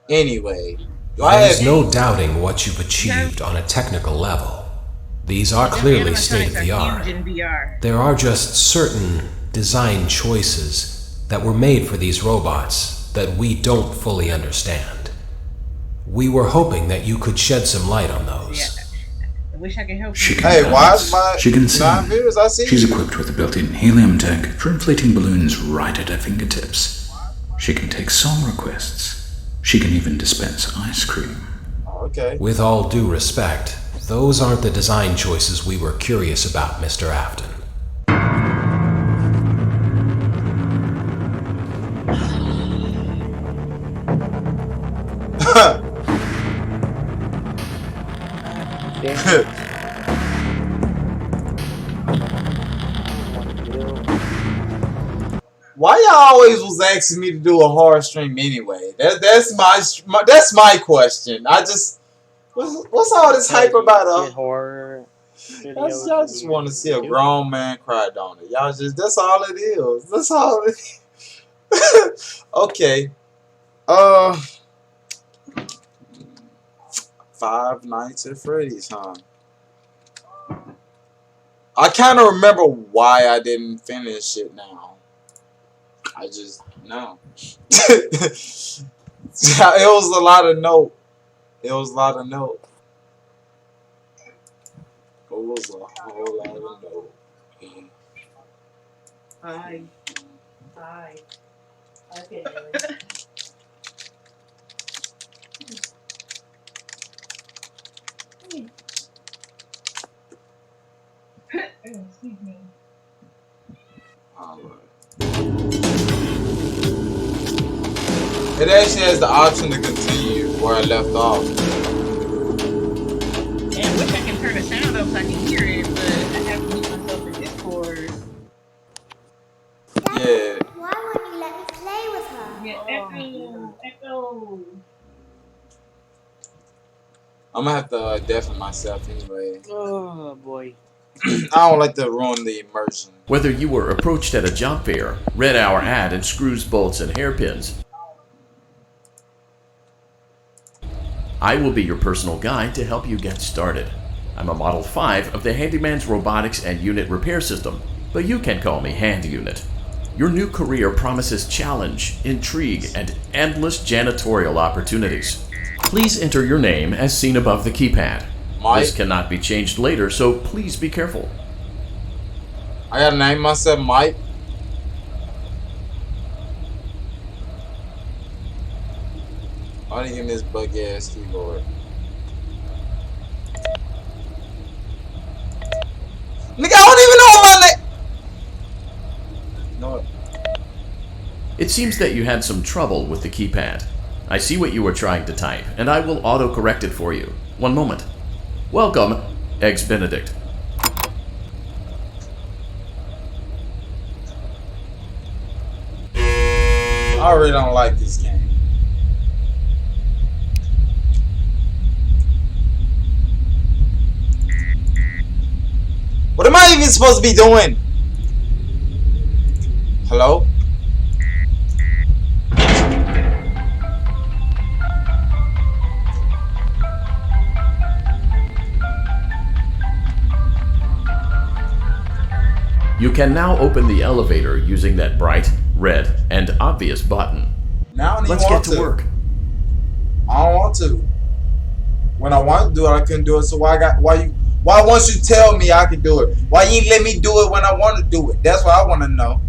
Anyway, do I There's have no doubting what you've achieved on a technical level. These are Them clearly animatronics are state-of-the-art. huge in VR. There are just certain design choices that were made for these robots that we don't fully understand. We were hoping that you could shed some light on Yeah, those. I wish I could help She you. can Hey, why is dance. my She can sing. non-viewers? I see She's you. equipped with a built-in helium tank for inflating balloons right at her fingertips. She can take song requests. She can even dispense ice cream. Okay. With all due respect, those aren't the design choices we were curious about, Mr. Afton. Why y'all always was asking me to do a horror stream anyway? That's my question. I just what's all this hype about? Get horror videos. Y'all on just your want to see a YouTube. grown man cry, don't it? Y'all just that's all it is. That's all it is. Okay. Uh, Five Nights at Freddy's, huh? I kind of remember why I didn't finish it now. I just no. It was a lot of note. It was a lot of note. It was a whole lot of note. Hi. Hi. Okay. Excuse me. Alright. It actually has the option to continue where I left off. And I wish I can turn the sound up so I can hear it, but I have to mute myself in Discord. Yeah. Why won't you let me play with her? Yeah, echo. I'm gonna have to deafen myself anyway. Oh boy. I don't like to ruin the immersion. Whether you were approached at a job fair, read our ad and screws, bolts, and hairpins, I will be your personal guide to help you get started. I'm a Model 5 of the Handyman's Robotics and Unit Repair System, but you can call me Hand Unit. Your new career promises challenge, intrigue, and endless janitorial opportunities. Please enter your name as seen above the keypad. Mike? This cannot be changed later, so please be careful. I gotta name myself Mike. Why do you give me this buggy ass keyboard? Nigga, I don't even know my name! No. It seems that you had some trouble with the keypad. I see what you were trying to type, and I will auto-correct it for you. One moment. Welcome, Eggs Benedict. I really don't like this game. What am I even supposed to be doing? Hello? You can now open the elevator using that bright, red, and obvious button. Now I don't even Let's want get to work. I don't want to. When I want to do it, I couldn't do it. So why once you tell me I can do it? Why you ain't let me do it when I want to do it? That's what I want to know.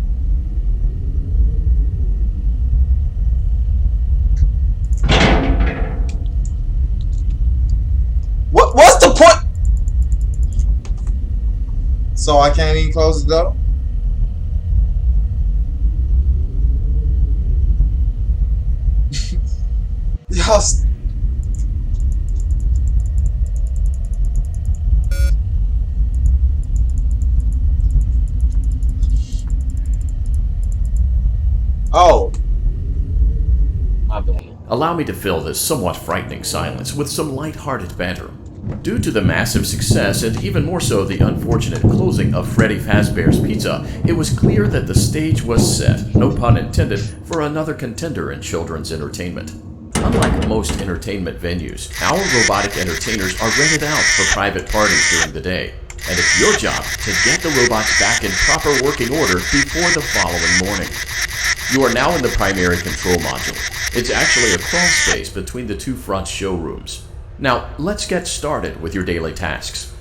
What's the point? So I can't even close the door? Y'all. Oh. My bad. Allow me to fill this somewhat frightening silence with some light-hearted banter. Due to the massive success, and even more so the unfortunate closing of Freddy Fazbear's Pizza, it was clear that the stage was set, no pun intended, for another contender in children's entertainment. Unlike most entertainment venues, our robotic entertainers are rented out for private parties during the day, and it's your job to get the robots back in proper working order before the following morning. You are now in the primary control module. It's actually a crawl space between the two front showrooms. Now, let's get started with your daily tasks.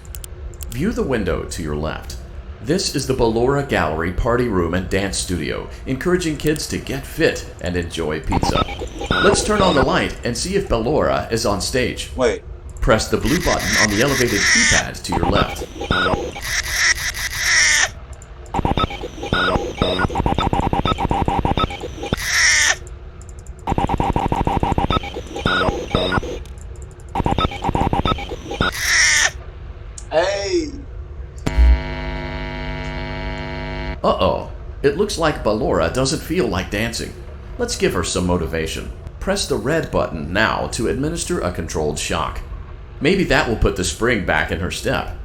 View the window to your left. This is the Ballora Gallery Party Room and Dance Studio, encouraging kids to get fit and enjoy pizza. Let's turn on the light and see if Ballora is on stage. Wait. Press the blue button on the elevated keypad to your left. Hey. Uh-oh. It looks like Ballora doesn't feel like dancing. Let's give her some motivation. Press the red button now to administer a controlled shock. Maybe that will put the spring back in her step.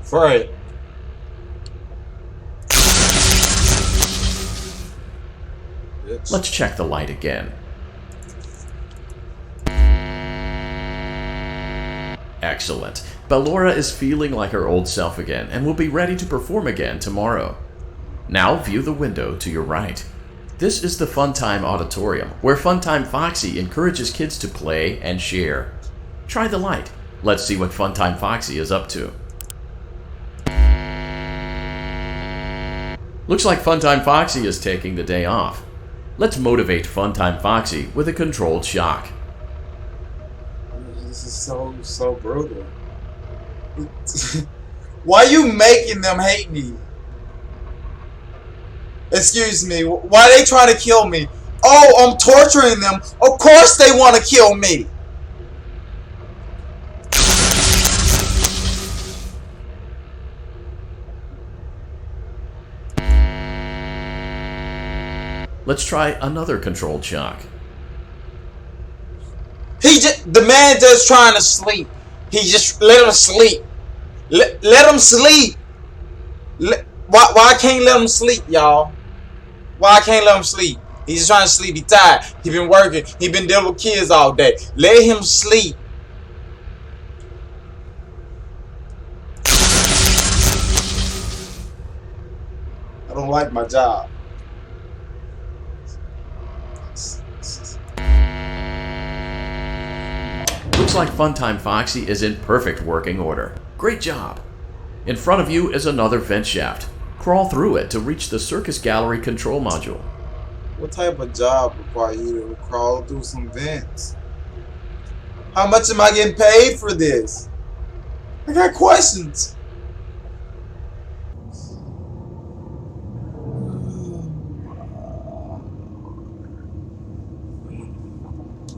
Right. Let's check the light again. Excellent. Ballora is feeling like her old self again and will be ready to perform again tomorrow. Now view the window to your right. This is the Funtime Auditorium, where Funtime Foxy encourages kids to play and share. Try the light. Let's see what Funtime Foxy is up to. Looks like Funtime Foxy is taking the day off. Let's motivate Funtime Foxy with a controlled shock. This is so brutal. Why are you making them hate me? Excuse me, why are they trying to kill me? Oh, I'm torturing them. Of course they want to kill me. Let's try another controlled shock. The man just trying to sleep. He just let him sleep. Let him sleep. Why I can't let him sleep, y'all? Why I can't let him sleep? He's just trying to sleep. He tired. He been working. He been dealing with kids all day. Let him sleep. I don't like my job. Looks like Funtime Foxy is in perfect working order. Great job! In front of you is another vent shaft. Crawl through it to reach the Circus Gallery control module. What type of job requires you to crawl through some vents? How much am I getting paid for this? I got questions.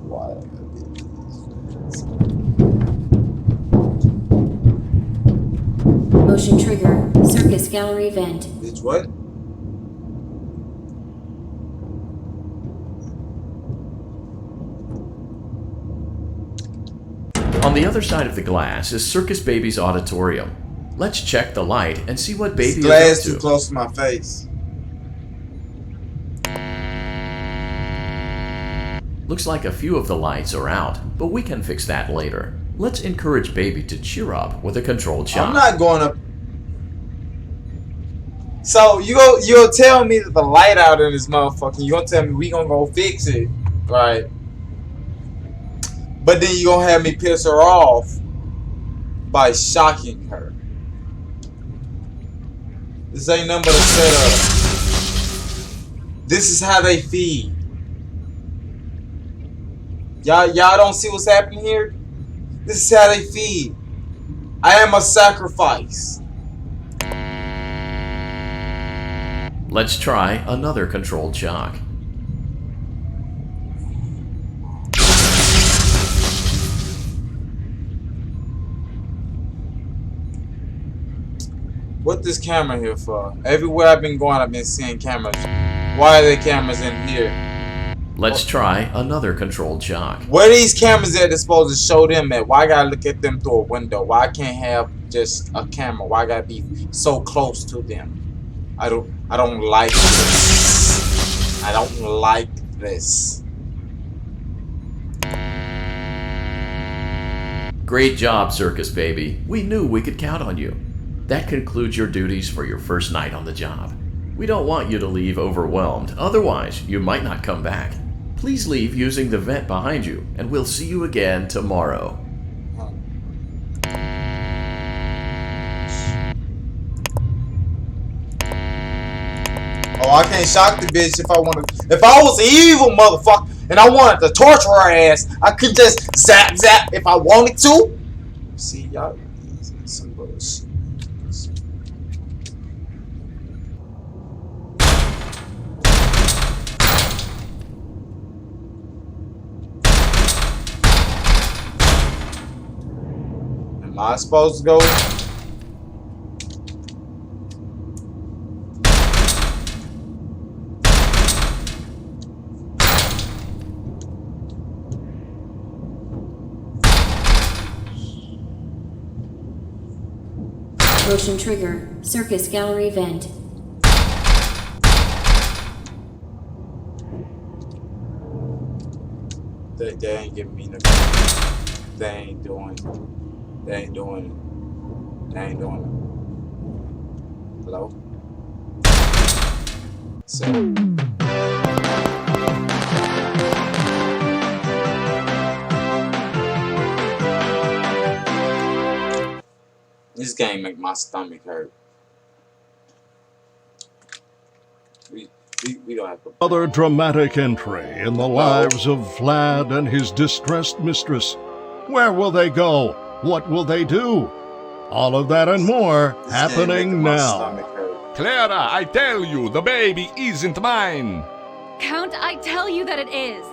Why? Motion trigger. Circus gallery vent. Bitch, what? On the other side of the glass is Circus Baby's auditorium. Let's check the light and see what Baby This glass is up too to. close to my face. Looks like a few of the lights are out, but we can fix that later. Let's encourage Baby to cheer up with a controlled shot. I'm not going up. So you'll tell me that the light out in this motherfucker. You gonna tell me we gonna go fix it, right? But then you gonna have me piss her off by shocking her. This ain't nothing but a setup. This is how they feed. Y'all don't see what's happening here? This is how they feed. I am a sacrifice. Let's try another controlled shock. What this camera here for? Everywhere I've been going, I've been seeing cameras. Why are there cameras in here? Let's try another controlled shock. Where are these cameras at that's supposed to show them at? Why I gotta look at them through a window? Why I can't have just a camera? Why I gotta be so close to them? I don't like this. I don't like this. Great job, Circus Baby. We knew we could count on you. That concludes your duties for your first night on the job. We don't want you to leave overwhelmed, otherwise you might not come back. Please leave using the vent behind you, and we'll see you again tomorrow. Oh, I can't shock the bitch if I wanted. If I was an evil motherfucker and I wanted to torture her ass, I could just zap zap if I wanted to. See, y'all, some bullshit. Am I supposed to go? Motion trigger. Circus gallery vent. They ain't giving me no. They ain't doing it. They ain't doing it. They ain't doing it. Hello? So. This game make my stomach hurt. We don't have to. Another dramatic entry in the lives of Vlad and his distressed mistress. Where will they go? What will they do? All of that and more This happening game making my now. stomach hurt. Clara, I tell you, the baby isn't mine. Count, I tell you that it is.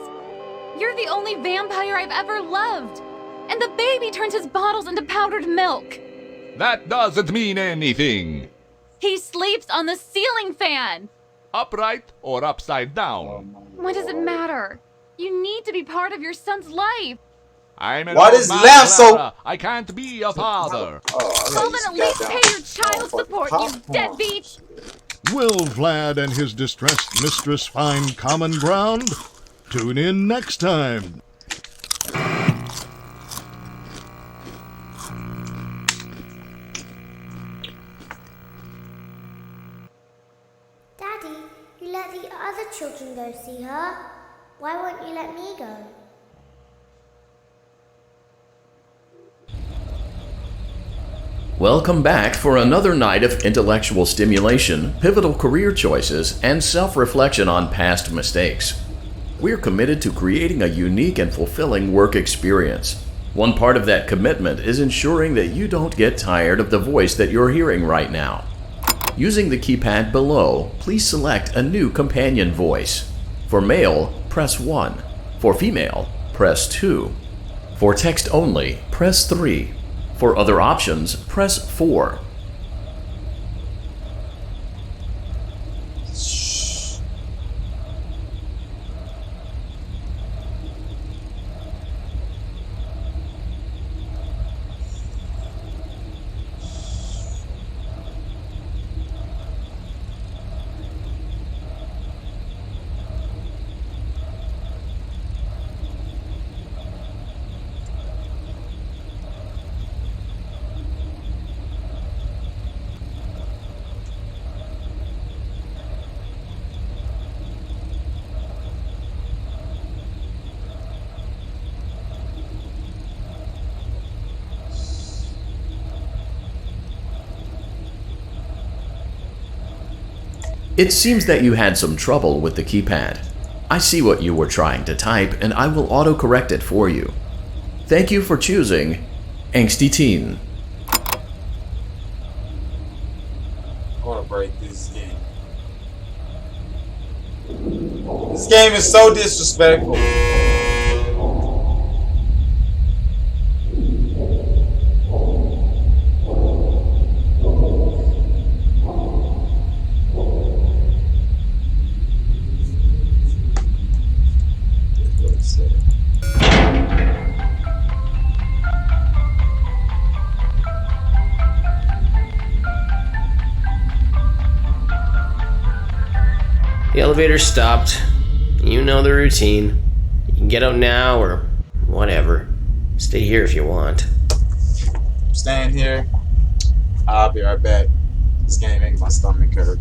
You're the only vampire I've ever loved. And the baby turns his bottles into powdered milk. That doesn't mean anything. He sleeps on the ceiling fan. Upright or upside down? What does it matter? You need to be part of your son's life. I'm an What old is man, left so- Clara. I can't be a father. Well, then at least pay your child support, you deadbeat. Will Vlad and his distressed mistress find common ground? Tune in next time. Daddy, you let the other children go see her. Why won't you let me go? Welcome back for another night of intellectual stimulation, pivotal career choices, and self-reflection on past mistakes. We're committed to creating a unique and fulfilling work experience. One part of that commitment is ensuring that you don't get tired of the voice that you're hearing right now. Using the keypad below, please select a new companion voice. For male, press 1. For female, press 2. For text only, press 3. For other options, press 4. It seems that you had some trouble with the keypad. I see what you were trying to type, and I will autocorrect it for you. Thank you for choosing Angsty Teen. I want to break this game. This game is so disrespectful. The elevator stopped. You know the routine. You can get out now or whatever. Stay here if you want. Staying here. I'll be right back. This game makes my stomach hurt.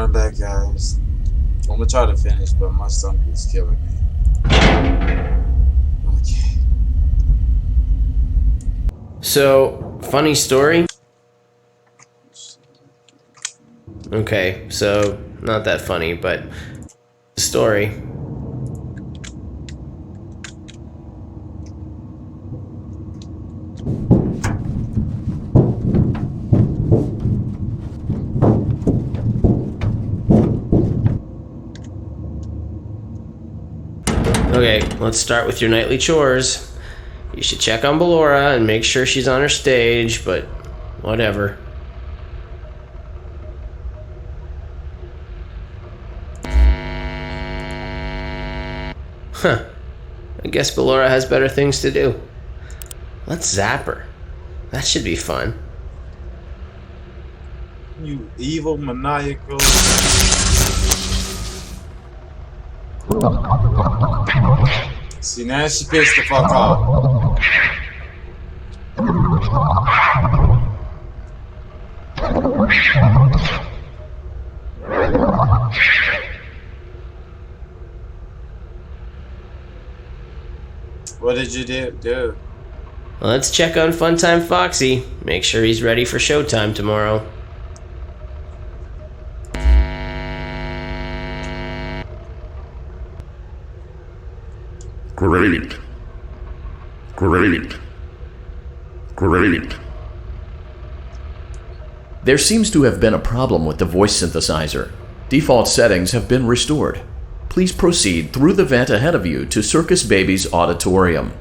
running back, guys. I'm gonna try to finish, but my stomach is killing me. Okay. So, funny story. Okay, so not that funny, but story. Okay, let's start with your nightly chores. You should check on Ballora and make sure she's on her stage, but whatever. Huh. I guess Ballora has better things to do. Let's zap her. That should be fun. You evil, maniacal. See, now she pissed the fuck off. What did you do? Let's check on Funtime Foxy. Make sure he's ready for showtime tomorrow. Great. There seems to have been a problem with the voice synthesizer. Default settings have been restored. Please proceed through the vent ahead of you to Circus Baby's auditorium.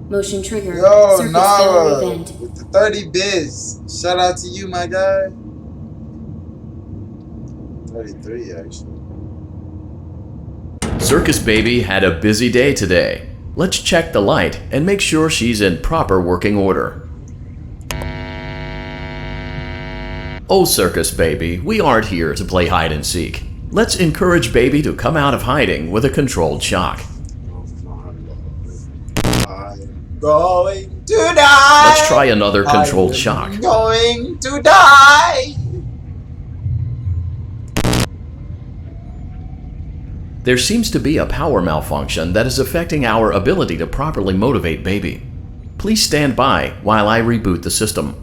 Motion trigger. Yo, Circus Nara, gallery vent. with the 30 bits. Shout out to you, my guy. 33, actually. Circus Baby had a busy day today. Let's check the light and make sure she's in proper working order. Oh, Circus Baby, we aren't here to play hide and seek. Let's encourage Baby to come out of hiding with a controlled shock. Going to die. Let's try another controlled shock. Going to die. There seems to be a power malfunction that is affecting our ability to properly motivate Baby. Please stand by while I reboot the system.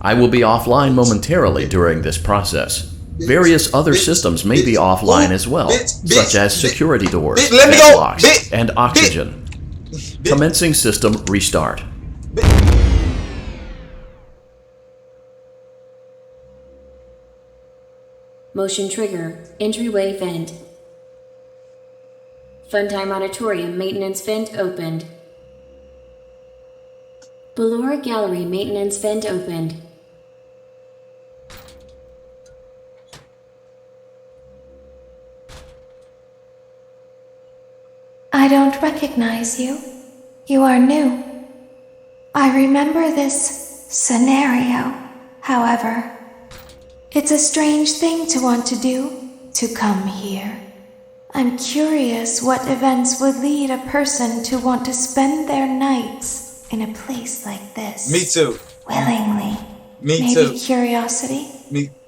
I will be offline momentarily during this process. Various other systems may be offline as well, such as security doors, locks, and oxygen. Commencing system restart. Motion trigger. Entryway vent. Funtime Auditorium maintenance vent opened. Ballora Gallery maintenance vent opened. I don't recognize you. You are new. I remember this scenario, however. It's a strange thing to want to do, to come here. I'm curious what events would lead a person to want to spend their nights in a place like this. Me too. Willingly. Me too. Maybe curiosity.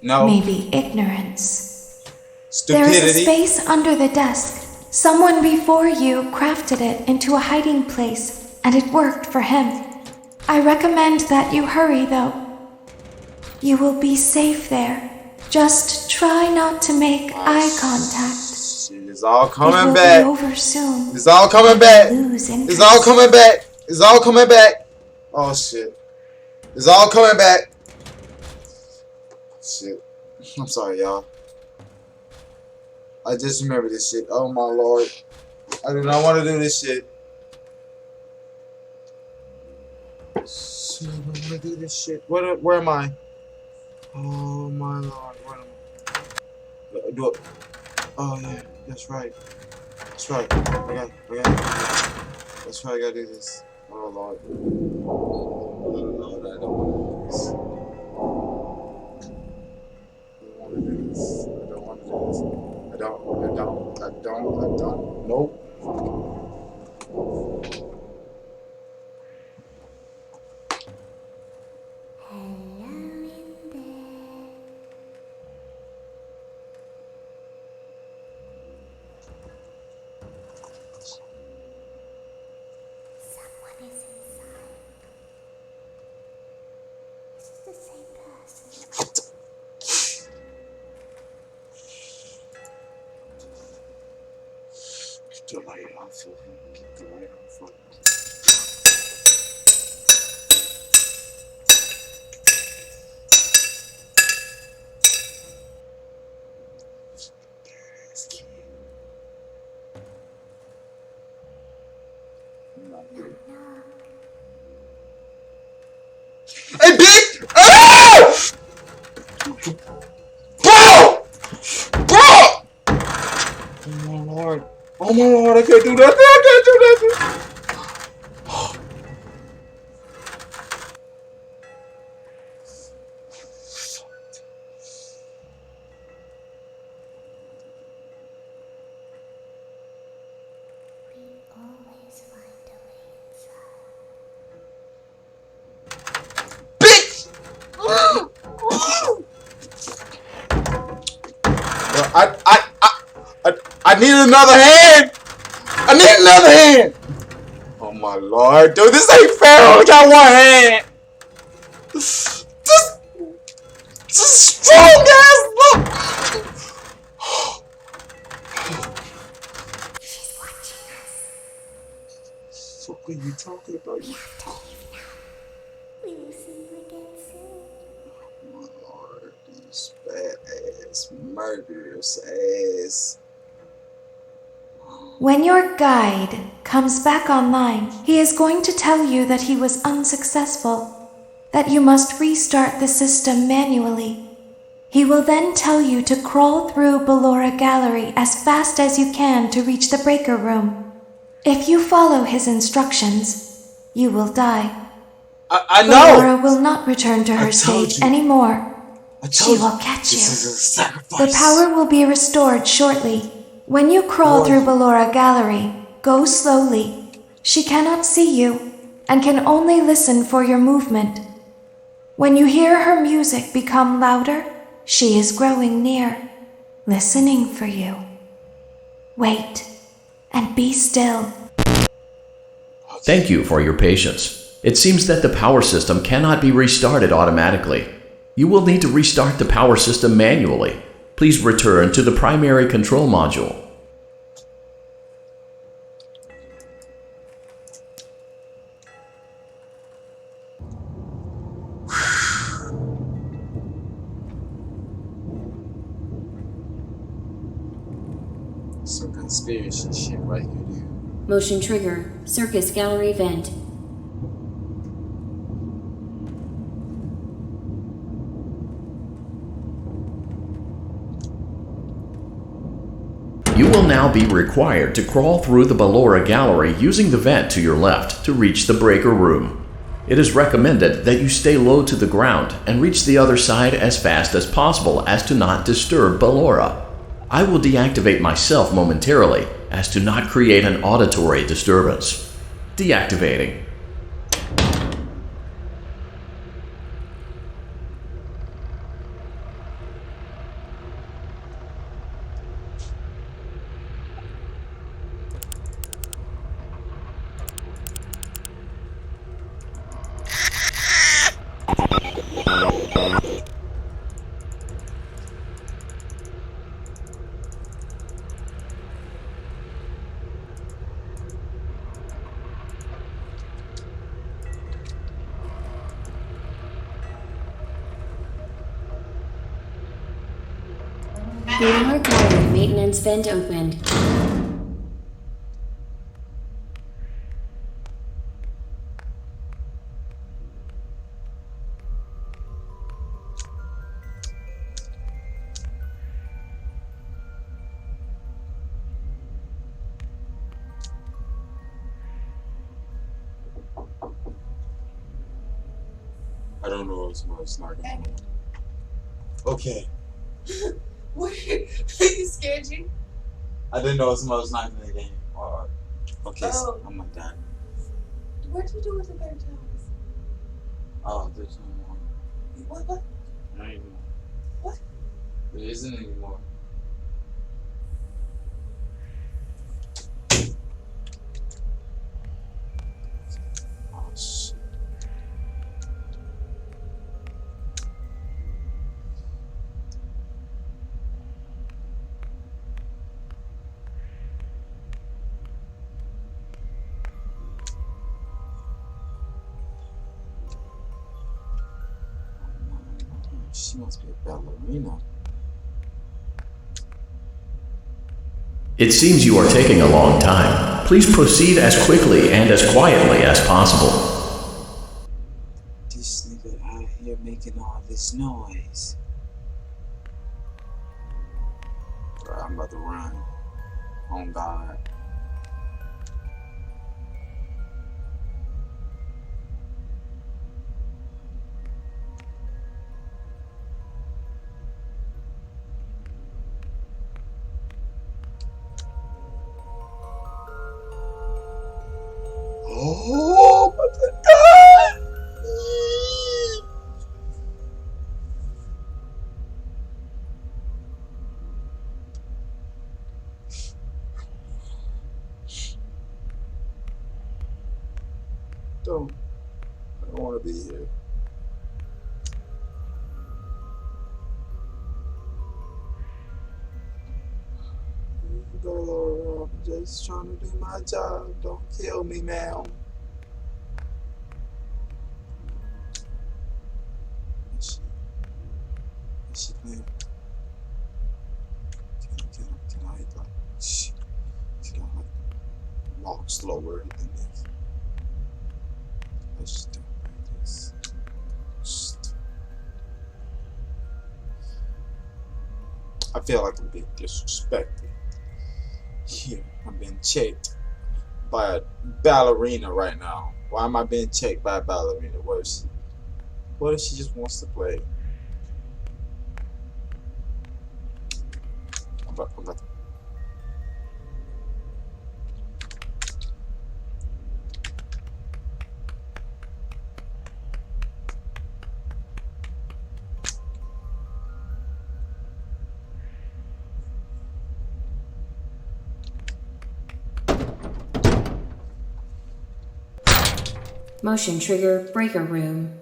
No. Maybe ignorance. Stupidity. There is a space under the desk. Someone before you crafted it into a hiding place, and it worked for him. I recommend that you hurry, though. You will be safe there. Just try not to make eye contact. It's all coming it will back. Be over soon. It's all coming back. Lose interest. It's all coming back. It's all coming back. Oh shit. It's all coming back. Shit. I'm sorry, y'all. I just remember this shit. Oh my lord. I do not want to do this shit. Shit, I don't want to do this shit. Where am I? Oh my lord. Where am I? Do it. Oh yeah. That's right. That's right. I got. That's right. I gotta do this. Oh lord. Oh lord. I don't want to do this. I don't. Nope. Get the light off of him. Get the light off of him. Hey, bitch! Ah! Bro! Bro! Oh my lord. Oh my lord, I can't do that. I can't do that. I need another hand! I need another hand! Oh my lord, dude, this ain't fair. I only got one hand! Just strong ass look! She's watching us. What are you talking about? We have to leave now. We will see you again soon. Oh my lord, these badass, murderous ass. When your guide comes back online, he is going to tell you that he was unsuccessful, that you must restart the system manually. He will then tell you to crawl through Ballora Gallery as fast as you can to reach the breaker room. If you follow his instructions, you will die. I know! Ballora will not return to her state anymore. She will catch you. The power will be restored shortly. When you crawl through Ballora Gallery, go slowly. She cannot see you and can only listen for your movement. When you hear her music become louder, she is growing near, listening for you. Wait and be still. Thank you for your patience. It seems that the power system cannot be restarted automatically. You will need to restart the power system manually. Please return to the primary control module. Some conspiracy shit right here, dude. Motion trigger. Circus gallery vent. You will now be required to crawl through the Ballora Gallery using the vent to your left to reach the breaker room. It is recommended that you stay low to the ground and reach the other side as fast as possible as to not disturb Ballora. I will deactivate myself momentarily as to not create an auditory disturbance. Deactivating. Ballora gallery maintenance vent opened. I don't know what's not gonna happen. Okay. What? He scared you? I didn't know someone was not in the game. Okay, so, Oh. oh my god. What'd you do with the better towels? Oh, there's no more. What? Not anymore. What? There isn't anymore. Oh shit. She must be a ballerina. It seems you are taking a long time. Please proceed as quickly and as quietly as possible. This nigga out here making all this noise. Bro, I'm about to run. Oh God. Oh my God! I don't want to be here. Go, I'm just trying to do my job. Don't kill me, ma'am. Is she playing? Can I like walk slower than this? Let's just do it like this. I feel like I'm being disrespected. Here, I'm being checked by a ballerina right now. Why am I being checked by a ballerina? What if she just wants to play? I'm about to Motion trigger breaker room.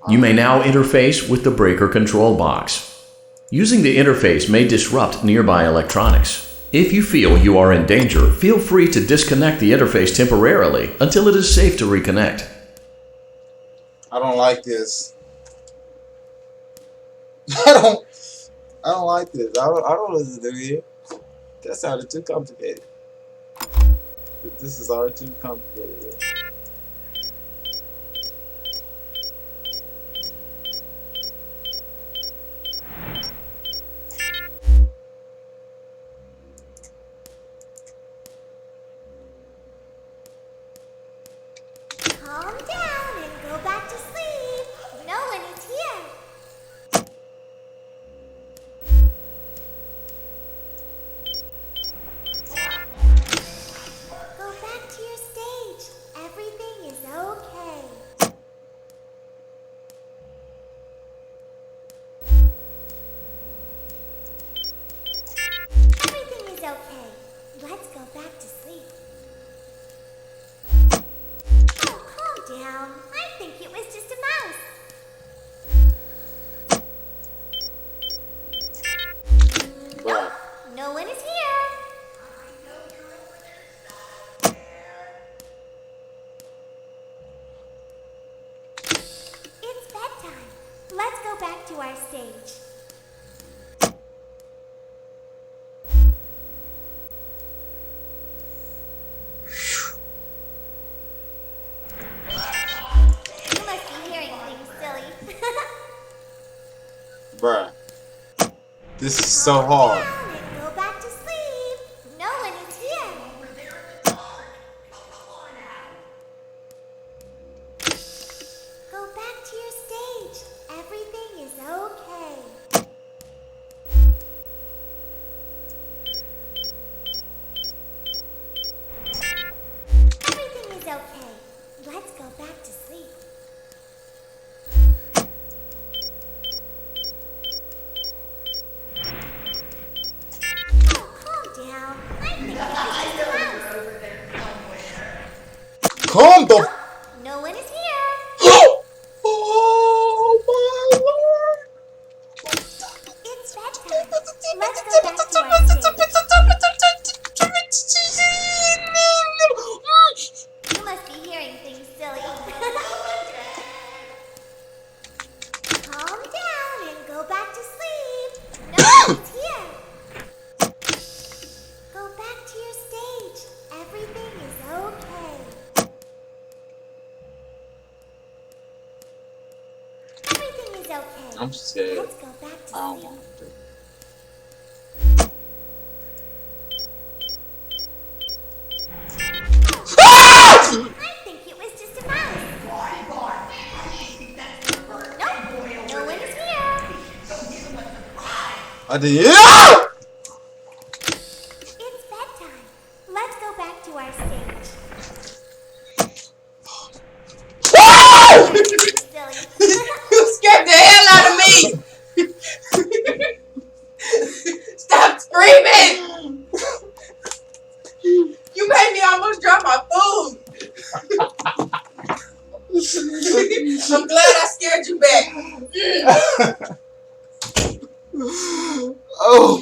You may now interface with the breaker control box. Using the interface may disrupt nearby electronics. If you feel you are in danger, feel free to disconnect the interface temporarily until it is safe to reconnect. I don't like this. I don't like this. I don't know what to do here. That sounded too complicated. This is already too complicated. Calm down and go back to sleep. No one is here. Go back to your stage. Everything is okay. Everything is okay. Let's go back to sleep. Oh, calm down. I think it was just a mouse. Nope, no one is here. It's bedtime. Let's go back to our stage. You must be hearing things, silly. Bruh. This is so hard. Go back to sleep. No one is here. Go back to your stage. Everything is okay. What the? No one is here. Oh my lord! It's bedtime. Let's go back to our stage. You must be hearing things, silly. Calm down and go back to sleep. No one's here. Go back to your stage. Everything is okay. Everything is okay. I'm scared. Let's go back to I don't sleep. want to. I think it was just a mouse. Nope, no one is here. I did. Yeah! It's bedtime. Let's go back to our stage. Silly. You scared the hell out of me! Stop screaming! You made me almost drop my food. I'm glad I scared you back. Oh.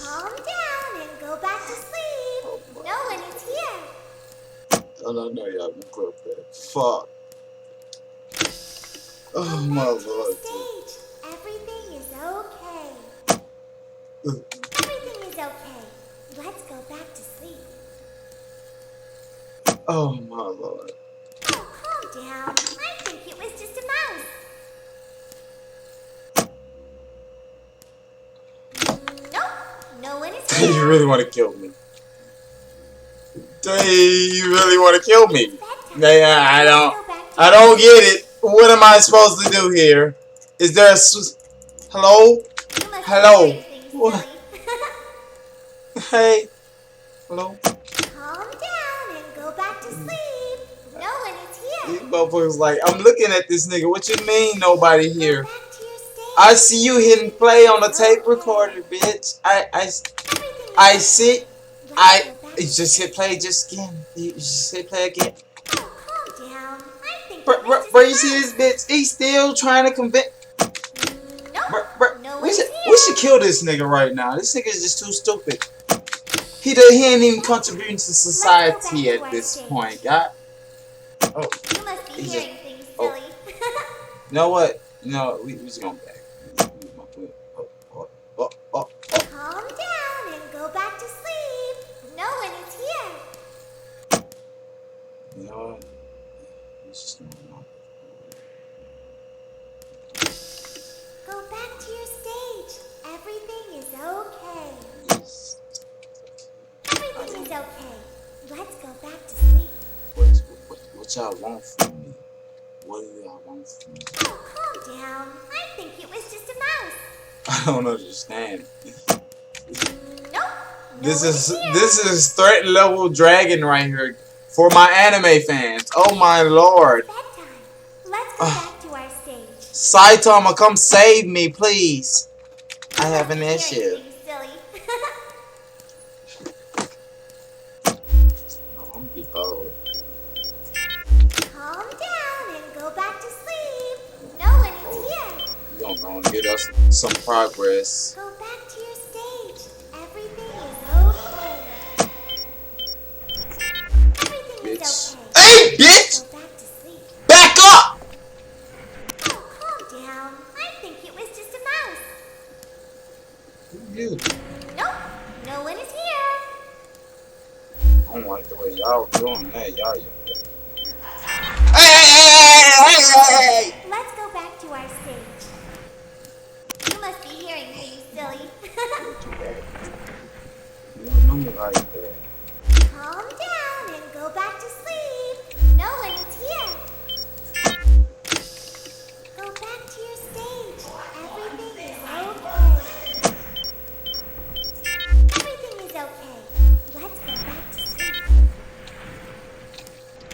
Calm down and go back to sleep. No one is here. I don't know y'all can clip that. Fuck. Oh my lord. Stage. Everything is okay. Everything is okay. Let's go back to sleep. Oh my lord. Oh, calm down. I think it was just a mouse. Nope, no one is here. You really want to kill me? You really want to kill me? Yeah, I don't get it. What am I supposed to do here? Is there a hello? Hello? What? Hey? Hello? Calm down and go back to sleep. No one is here. These motherfuckers like, I'm looking at this nigga. What you mean nobody here? I see you hitting play on the tape recorder, bitch. I see. You just hit play just again. You just hit play again. Calm down. I think Bro, you see this bitch? He's still trying to convince. We should kill this nigga right now. This nigga is just too stupid. He ain't even contributing to society at this point, God. Oh. You must be hearing things, silly. You know what? No, we just gonna back. Calm down and go back to sleep. No one is here. You know what? It's just gonna Go back to your stage. Everything is okay. Everything is okay. Let's go back to sleep. What y'all want from me? What do y'all want from me? Oh, calm down. I think it was just a mouse. I don't understand. Nope. This is threat level dragon right here for my anime fans. Oh my lord. Let's go back to our stage. Saitama, come save me, please. I have an issue. Silly. I'm be bored. Calm down and go back to sleep. No one is here. You're gonna get us some progress. Go back to your stage. Everything is okay. Everything is okay. Hey, bitch! Go back to sleep. Back up! Oh, calm down. I think it was just a mouse. You. Nope. No one is here. I don't like the way y'all doing that. Y'all. Hey! Let's go back to our stage. You must be hearing things, silly. You don't know me like that. Calm down and go back to sleep. No one is here. Go back to your stage. Everything is okay. Everything is okay. Let's go back to sleep.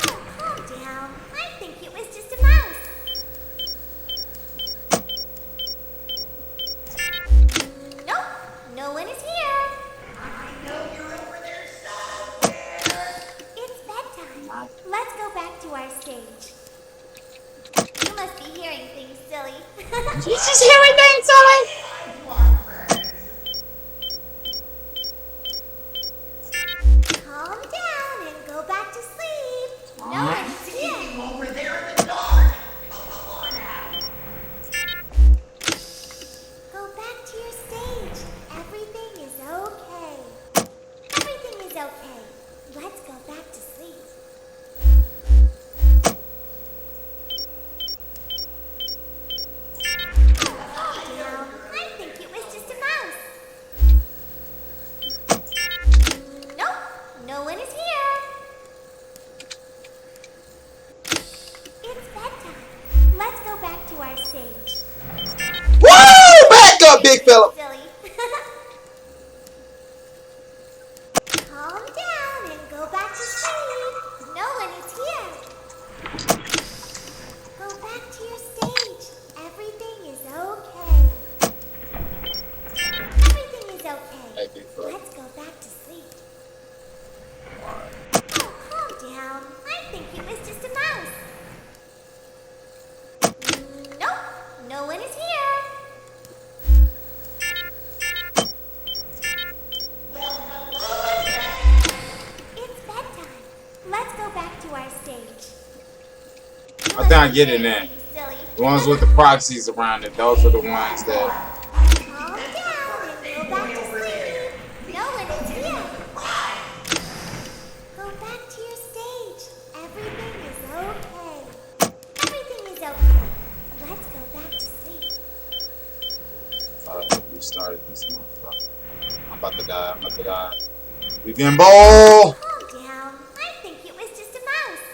Oh, calm down. I think it was just a mouse. Nope. No one is here. I know you're over there somewhere. It's bedtime. big fella. Silly. Calm down and go back to sleep. No one is here. Go back to your stage. Everything is okay. Everything is okay. Let's go back to sleep. Oh, calm down. I think you was just a mouse. Nope, no one is here. It's bedtime. Let's go back to our stage. I think I get it now. The ones with the proxies around it, those are the ones that. Calm down and go back to sleep. No one is here. Go back to your stage. Everything is okay. Everything is okay. Let's go back to sleep. We started this motherfucker. I'm about to die. I'm about to die. We getting ball. Calm down. I think it was just a mouse.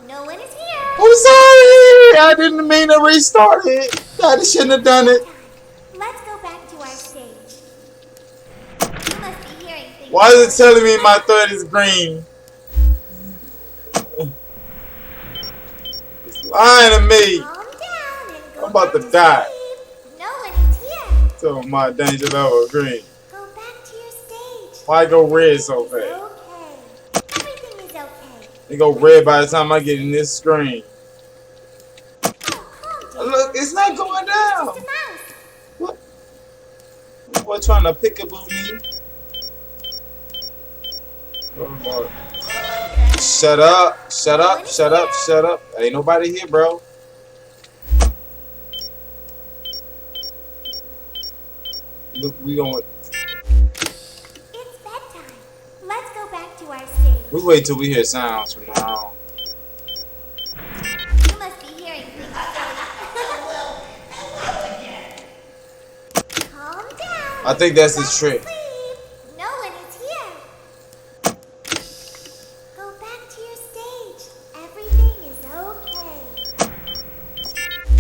No one is here. I'm sorry. I didn't mean to restart it. I shouldn't have done it. Let's go back to our stage. You must be hearing things. Why is it telling me my thread is green? It's lying to me. Calm down and go I'm about to back die. sleep. No one is here. So my danger level is green. Go back to your stage. Why go red so fast? Okay. Everything is okay. They go red by the time I get in this screen. Look, it's not going down. Just a mouse. What? What trying to pick-a-boo me? Oh, Lord. Shut up. Shut up. Shut up. Shut up. Ain't nobody here, bro. Look, we going. It's bedtime. Let's go back to our stage. We wait till we hear sounds from now on. You must be hearing things. Calm down. I think that's his trick. No one is here. Go back to your stage. Everything is okay.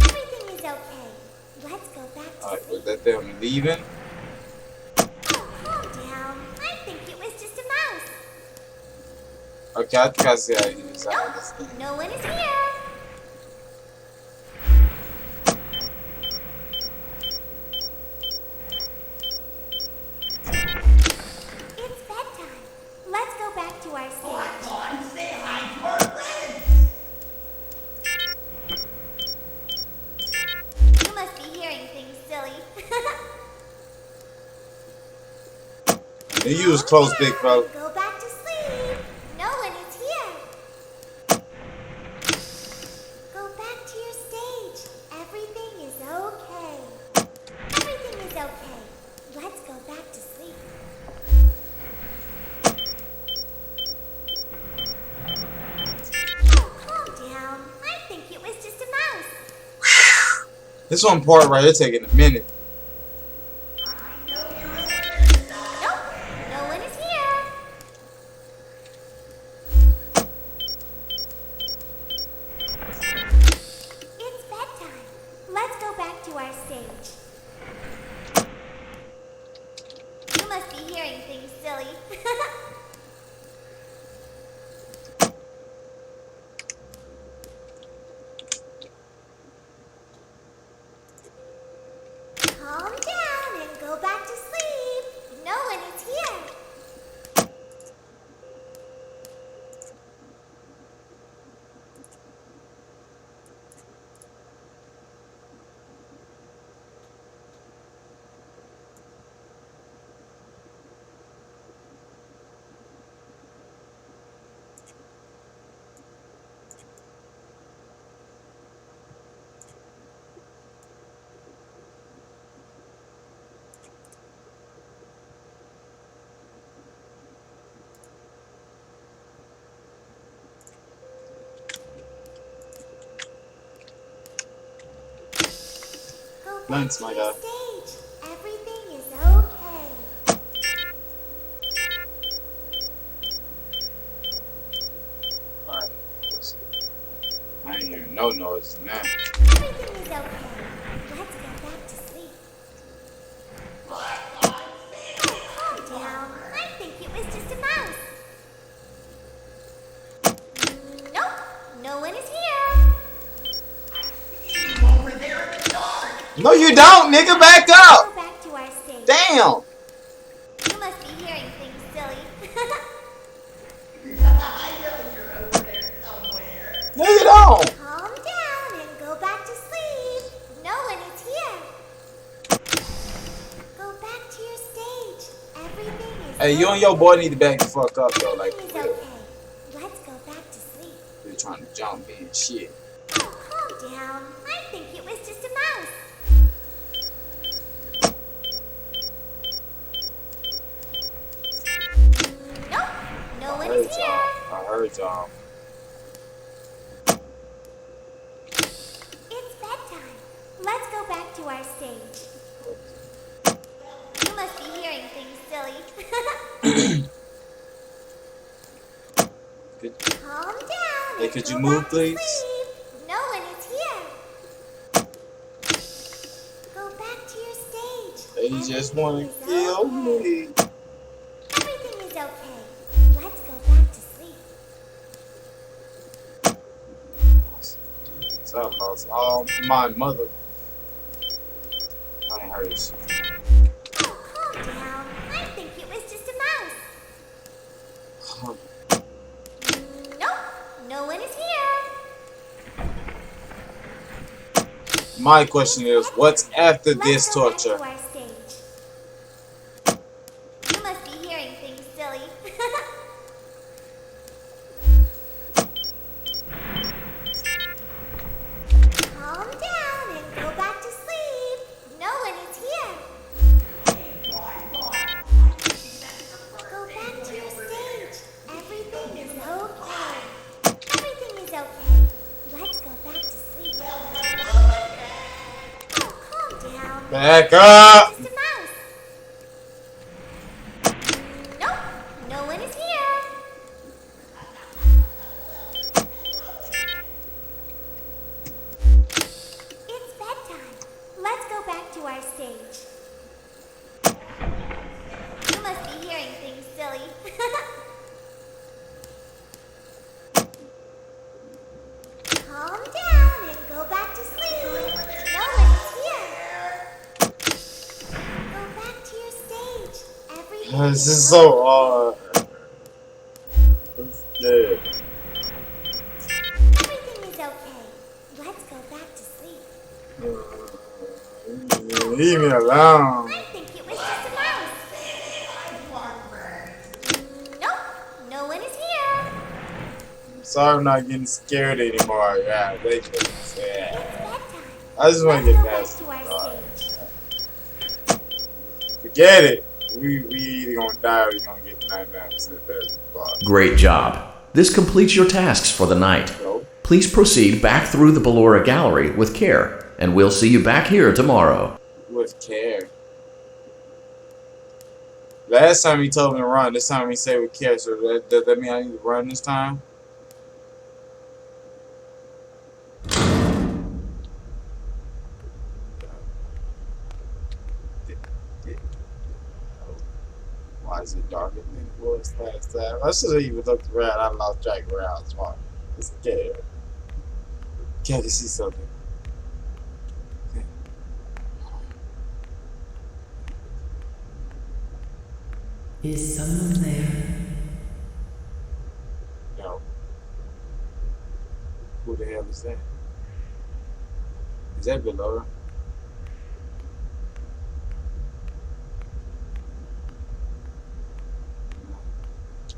Everything is okay. Let's go back to Alright, sleep. was that them leaving? Calm down. I think it was just a mouse. Okay, I think I see how you decide this thing. No one is here. It's bedtime. Let's go back to our stage. You must be hearing things, silly. And you was close, big fella. Go back to sleep. No one is here. Go back to your stage. Everything is okay. Everything is okay. Let's go back to sleep. Oh, calm down. I think it was just a mouse. This one part right here taking a minute. Nope, no one is here. It's bedtime. Let's go back to our stage. You must be hearing things, silly. Calm down and go back to sleep. No one is here. Go back Thanks, to my your guy. stage. Everything is okay. Alright, let's see. I ain't hearing no noise now. Everything is okay. No, you don't, nigga. Back up. Go back to our stage. Damn. You must be hearing things, silly. No, you don't. Calm down and go back to sleep. No one is here. Go back to your stage. Everything is Hey, you and your boy need to back the fuck up though. Like, Everything is okay. Let's go back to sleep. you're trying to jump me and shit. Oh, calm down. I think it was just a mouse. Nope. No one is here. I heard y'all. It's bedtime. Let's go back to our stage. You must be hearing things, silly. Calm down. Hey, and could go you move, back to please? sleep. No one is here. Go back to your stage. They just want to kill me. Everything is okay. Let's go back to sleep. So I lost all my mother. I ain't heard shit. Oh, calm down. I think it was just a mouse. Nope. No one is here. My question is, what's after this Let's go back torture? to our stage. You must be hearing things, silly. Calm down and go back to sleep. No one is here. Go back to your stage. Everything is okay. Everything is okay. Let's go back to sleep. Oh, calm down. Back up! Just a mouse. Nope. No one is here. It's bedtime. Let's go back to our stage. You must be hearing things, silly. Calm down and go back to sleep. No one is here. Go back to your stage. Everything This is so hard. It's dead. Everything is okay. Let's go back to sleep. Leave me alone. I think it was just a mouse. Nope. No one is here. Sorry I'm not getting scared anymore. Yeah, they can It's yeah. bedtime. I just want to Let's get go back past to our this. stage. Forget it. We either gonna die or we gonna get 99% better. Great job. This completes your tasks for the night. Please proceed back through the Ballora Gallery with care, and we'll see you back here tomorrow. With care. Last time he told me to run. This time he said with care. So does that mean I need to run this time? Why is it darker than it was last time? I should have even looked around. I lost track of where I was walking. It's scared. Can't you see something? Is someone there? No. Who the hell is that? Is that Ballora?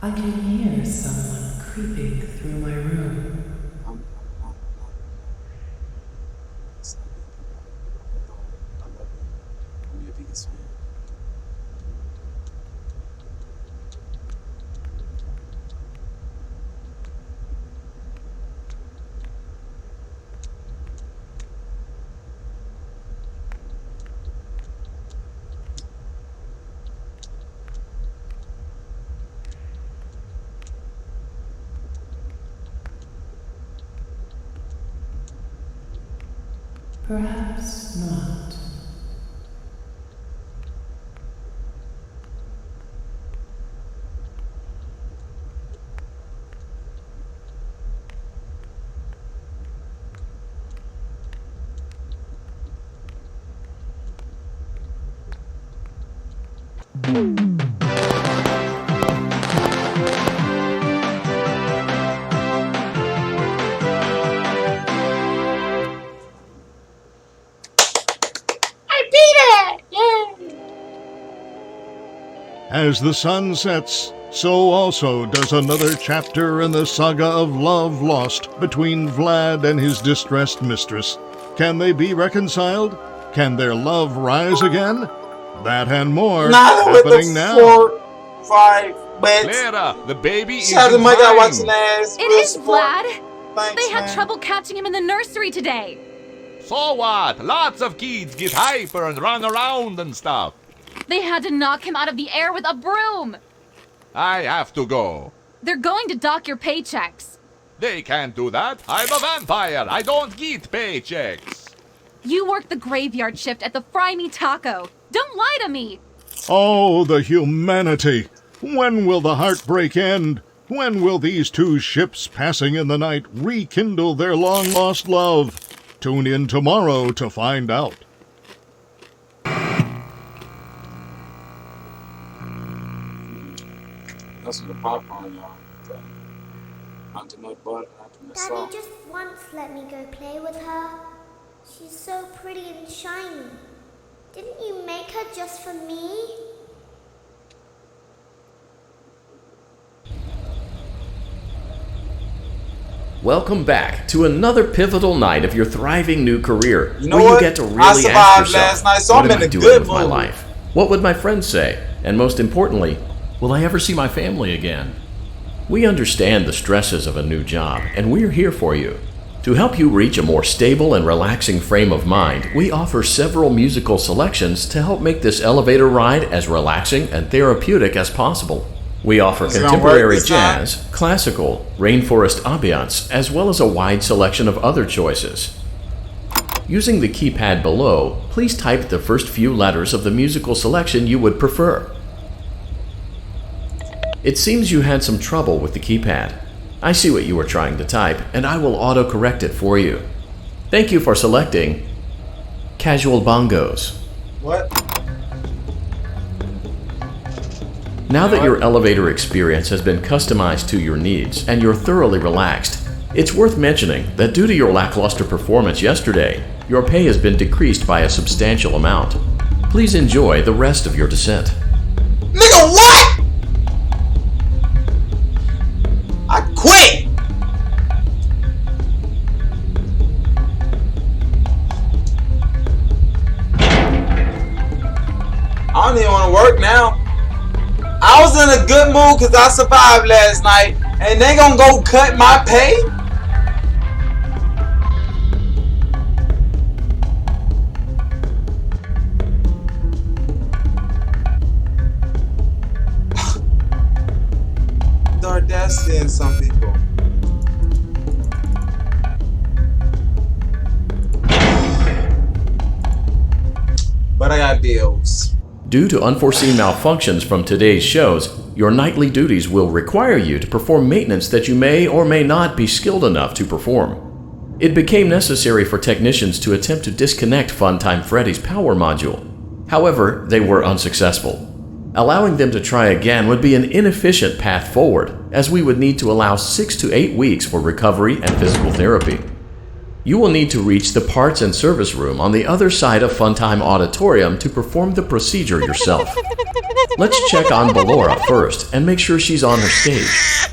I can hear someone creeping through my room. I'm your biggest fan. Perhaps not. As the sun sets, so also does another chapter in the saga of love lost between Vlad and his distressed mistress. Can they be reconciled? Can their love rise again? That and more happening now. 4, 5 beds. Clara, the baby is Shout out to my guy watching mine. ass. It is Vlad. Thanks, They had man. trouble catching him in the nursery today. So what? Lots of kids get hyper and run around and stuff. They had to knock him out of the air with a broom. I have to go. They're going to dock your paychecks. They can't do that. I'm a vampire. I don't get paychecks. You work the graveyard shift at the Fry Me Taco. Don't lie to me. Oh, the humanity! When will the heartbreak end? When will these two ships passing in the night rekindle their long-lost love? Tune in tomorrow to find out. That's what the popcorn, y'all. Not too much butter, not too much Daddy, salt. just once let me go play with her. She's so pretty and shiny. Didn't you make her just for me? Welcome back to another pivotal night of your thriving new career, You know where what? you get to I really survived ask yourself, last night, so what I'm am in I a doing good with my mood. life? What would my friends say? And most importantly, will I ever see my family again? We understand the stresses of a new job, and we're here for you. To help you reach a more stable and relaxing frame of mind, we offer several musical selections to help make this elevator ride as relaxing and therapeutic as possible. We offer Is it gonna contemporary work this time? jazz, classical, rainforest ambiance, as well as a wide selection of other choices. Using the keypad below, please type the first few letters of the musical selection you would prefer. It seems you had some trouble with the keypad. I see what you were trying to type, and I will auto-correct it for you. Thank you for selecting Casual Bongos. What? Now that your elevator experience has been customized to your needs and you're thoroughly relaxed, it's worth mentioning that due to your lackluster performance yesterday, your pay has been decreased by a substantial amount. Please enjoy the rest of your descent. Nigga, what? I quit. I don't even want to work now. I was in a good mood because I survived last night, and they gonna go cut my pay? The audacity in some people. But I got bills. Due to unforeseen malfunctions from today's shows, your nightly duties will require you to perform maintenance that you may or may not be skilled enough to perform. It became necessary for technicians to attempt to disconnect Funtime Freddy's power module. However, they were unsuccessful. Allowing them to try again would be an inefficient path forward, as we would need to allow 6 to 8 weeks for recovery and physical therapy. You will need to reach the parts and service room on the other side of Funtime Auditorium to perform the procedure yourself. Let's check on Ballora first and make sure she's on her stage.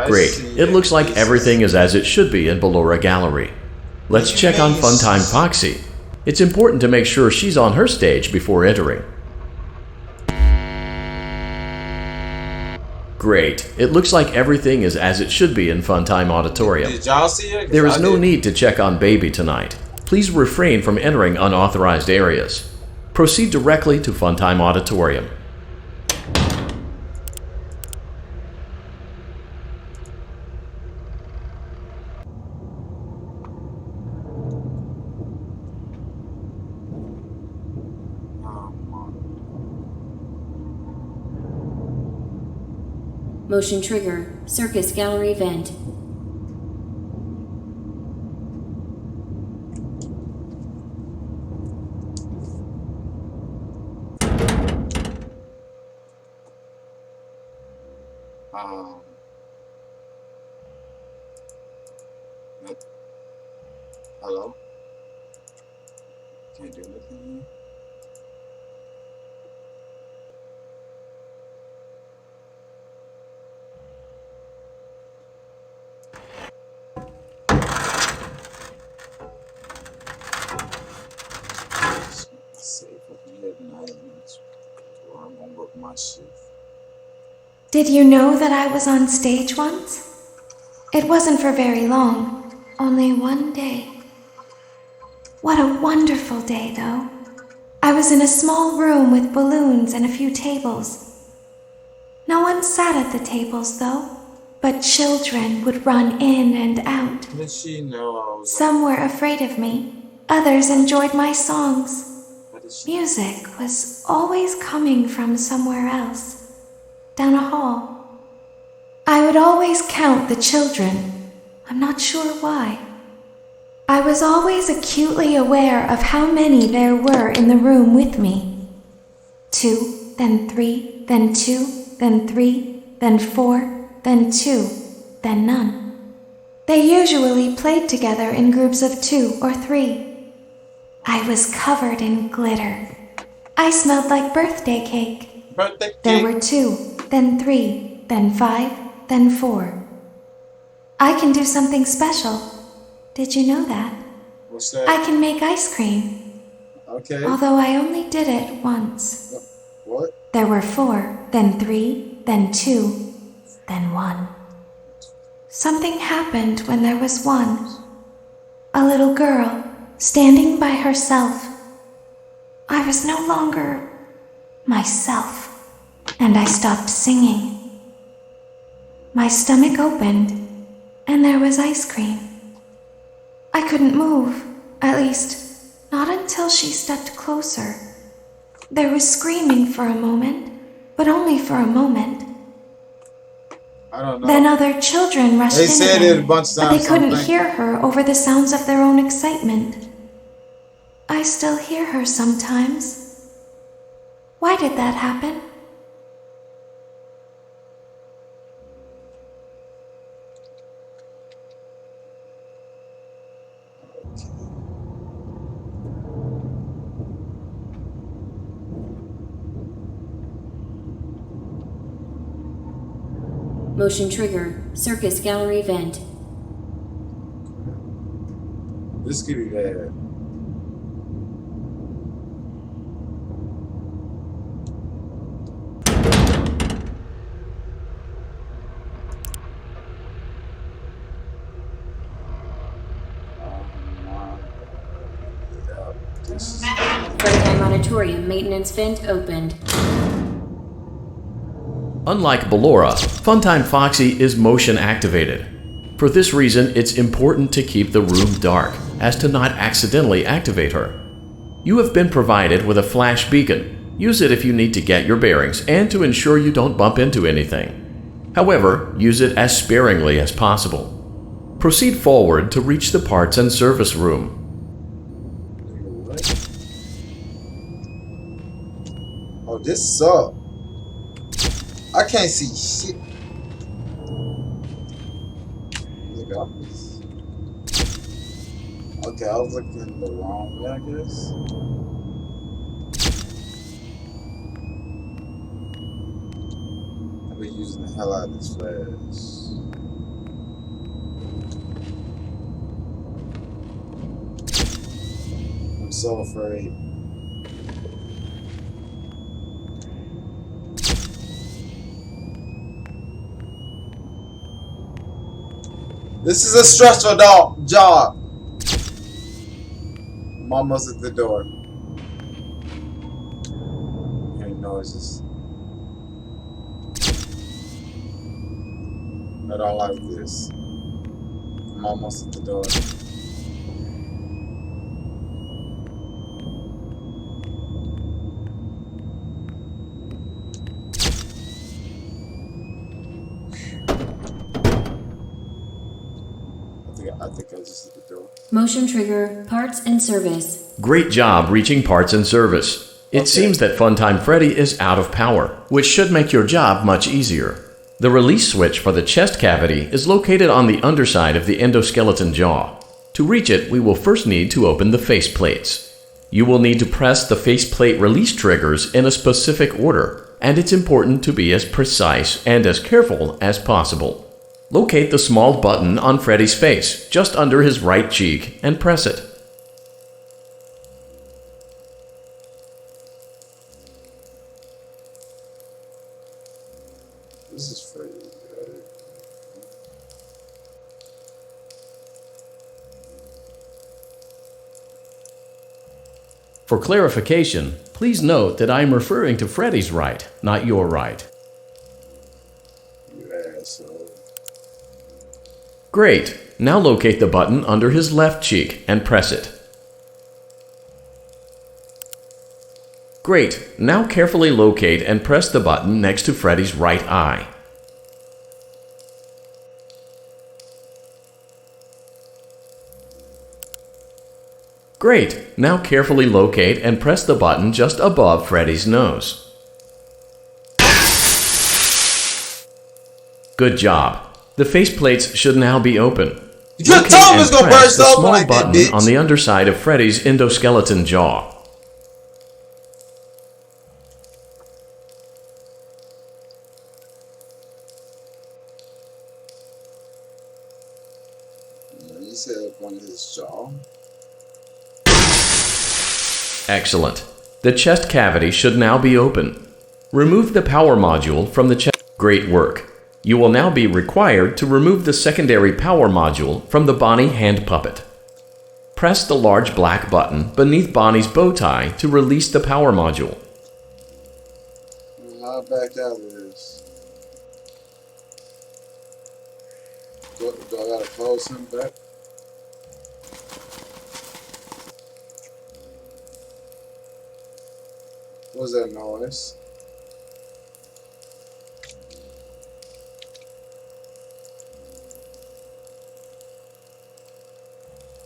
Great. It looks like everything is as it should be in Ballora Gallery. Let's check on Funtime Foxy. It's important to make sure she's on her stage before entering. Great. It looks like everything is as it should be in Funtime Auditorium. Did y'all see it? 'Cause There is I no didn't. need to check on Baby tonight. Please refrain from entering unauthorized areas. Proceed directly to Funtime Auditorium. Motion trigger, circus gallery vent. Um, hello? Can't do anything. Safe with me at night, or I'm gonna work my shift. Did you know that I was on stage once? It wasn't for very long, only one day. What a wonderful day, though. I was in a small room with balloons and a few tables. No one sat at the tables, though, but children would run in and out. Did she know I was? Some were afraid of me, others enjoyed my songs. Music was always coming from somewhere else, down a hall. I would always count the children. I'm not sure why. I was always acutely aware of how many there were in the room with me. 2, then 3, then 2, then 3, then 4, then 2, then none. They usually played together in groups of 2 or 3. I was covered in glitter. I smelled like birthday cake. Birthday cake. There were 2, then 3, then 5, then 4. I can do something special. Did you know that? What's that? I can make ice cream. Okay. Although I only did it once. What? There were 4, then 3, then 2, then 1. Something happened when there was 1. A little girl, standing by herself. I was no longer myself, and I stopped singing. My stomach opened, and there was ice cream. I couldn't move, at least, not until she stepped closer. There was screaming for a moment, but only for a moment. I don't know. Then other children rushed They in said again, it a bunch of but they times, couldn't something. hear her over the sounds of their own excitement. I still hear her sometimes. Why did that happen? Motion trigger, circus gallery vent. This could be bad. Funtime Auditorium maintenance vent opened. Unlike Ballora, Funtime Foxy is motion activated. For this reason, it's important to keep the room dark, as to not accidentally activate her. You have been provided with a flash beacon. Use it if you need to get your bearings and to ensure you don't bump into anything. However, use it as sparingly as possible. Proceed forward to reach the parts and service room. Oh, this sucks. I can't see shit. Look up. Okay, I was looking the wrong way, I guess. I've been using the hell out of this flash. I'm so afraid. This is a stressful job. I'm almost at the door. Hearing noises. I don't like this. I'm almost at the door. I think I just hit the door. Motion trigger, parts and service. Great job reaching parts and service. It seems that Funtime Freddy is out of power, which should make your job much easier. The release switch for the chest cavity is located on the underside of the endoskeleton jaw. To reach it, we will first need to open the face plates. You will need to press the faceplate release triggers in a specific order, and it's important to be as precise and as careful as possible. Locate the small button on Freddy's face, just under his right cheek, and press it. This is Freddy. For clarification, please note that I am referring to Freddy's right, not your right. You asshole. Great. Now locate the button under his left cheek and press it. Great. Now carefully locate and press the button next to Freddy's right eye. Great. Now carefully locate and press the button just above Freddy's nose. Good job. The faceplates should now be open. Your tongue is gonna burst the open small like that, button bitch. on the underside of Freddy's endoskeleton jaw. You said one of his jaw. Excellent. The chest cavity should now be open. Remove the power module from the chest. Great work. You will now be required to remove the secondary power module from the Bonnie hand puppet. Press the large black button beneath Bonnie's bow tie to release the power module. I'll back out of this. Do I gotta close him back? What was that noise?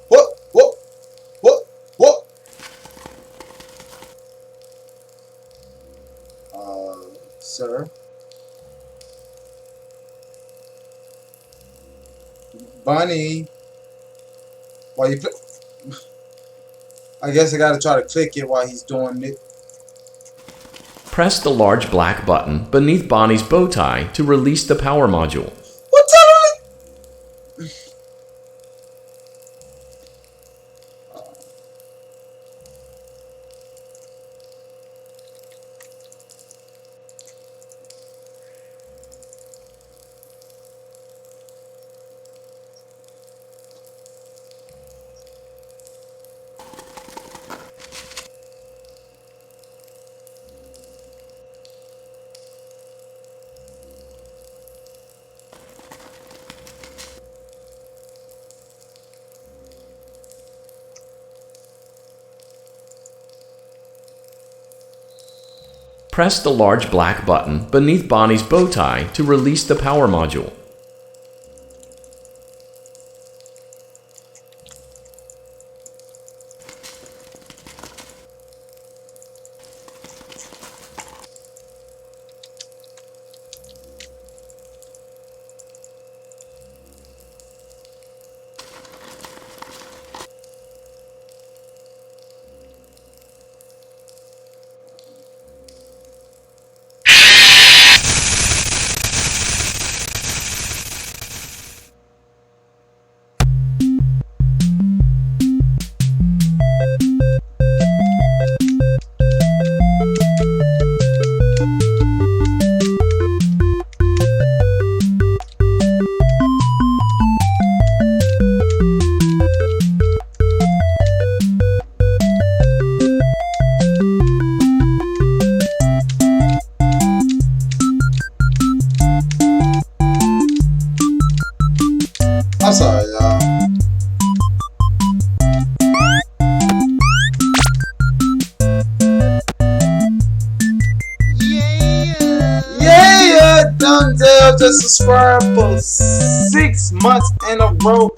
What? Sir? Bunny? Why you play? I guess I gotta try to click it while he's doing it. Press the large black button beneath Bonnie's bow tie to release the power module. What's up? Press the large black button beneath Bonnie's bow tie to release the power module. What? Denzel just subscribed for 6 months in a row.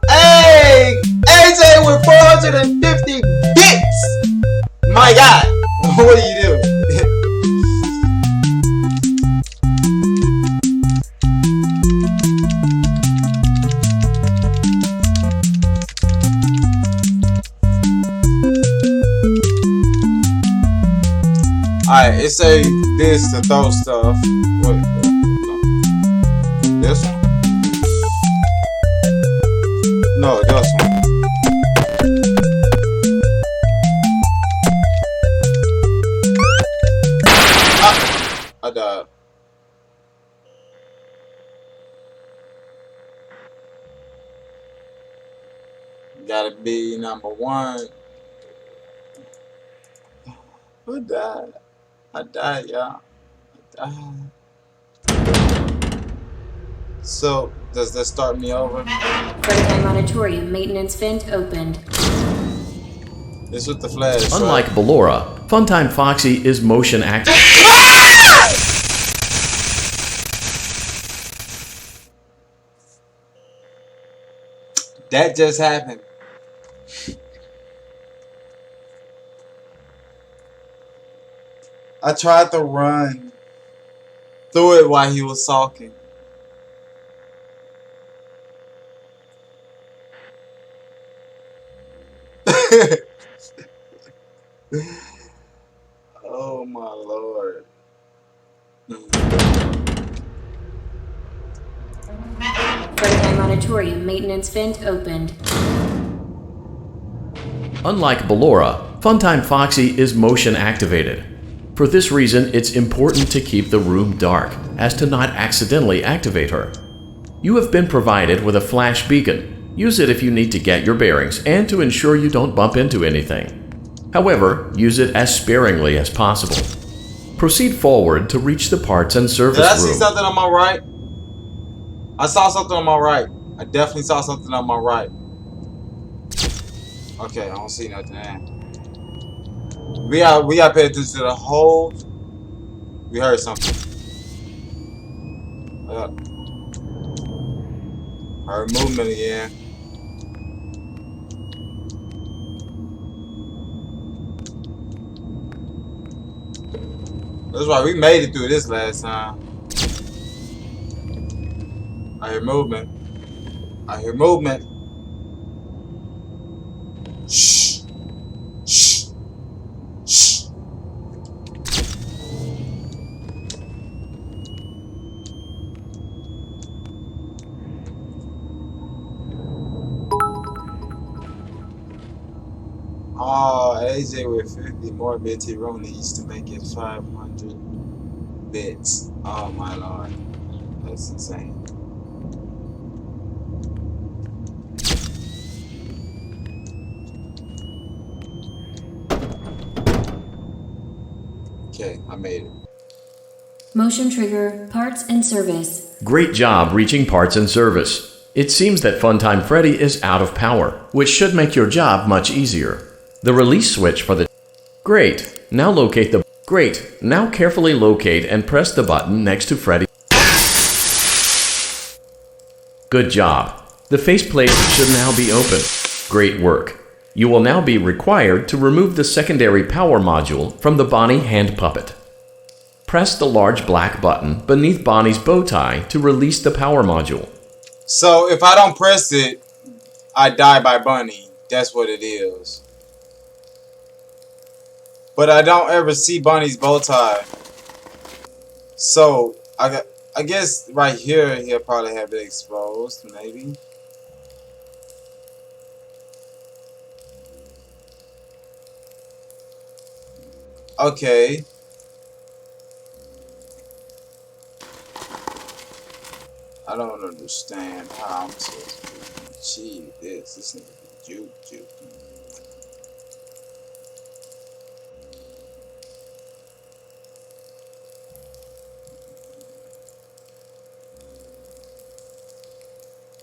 Hey! AJ with 450 bits! My God! What are you doing? Alright, it say this to throw stuff. Wait, no. This one? No, this one. I died. Gotta be number one. Who died? I died, y'all. I died. So, does that start me over? Frontline Auditorium maintenance vent opened. This with the flash. Unlike Ballora, Funtime Foxy is motion active. That just happened. I tried to run through it while he was talking. Oh my lord. Frontline Auditorium maintenance vent opened. Unlike Ballora, Funtime Foxy is motion activated. For this reason, it's important to keep the room dark, as to not accidentally activate her. You have been provided with a flash beacon. Use it if you need to get your bearings and to ensure you don't bump into anything. However, use it as sparingly as possible. Proceed forward to reach the parts and service room. Did I see something on my right? I saw something on my right. I definitely saw something on my right. Okay, I don't see nothing there. We got paid attention to the whole. We heard something. Heard movement again. That's right, we made it through this last time. I hear movement. I hear movement. Shh. Shh. Shh. Oh, AJ with 50 more bits. He only used to make it 500 bits. Oh my lord. That's insane. Okay, I made it. Motion trigger, parts and service. Great job reaching parts and service. It seems that Funtime Freddy is out of power, which should make your job much easier. The release switch for the... Great. Now locate the... Great. Now carefully locate and press the button next to Freddy. Good job. The faceplate should now be open. Great work. You will now be required to remove the secondary power module from the Bonnie hand puppet. Press the large black button beneath Bonnie's bow tie to release the power module. So if I don't press it, I die by Bunny. That's what it is. But I don't ever see Bunny's bow tie. So I guess right here he'll probably have it exposed, maybe. Okay. I don't understand how I'm supposed to achieve this. This needs to be juke.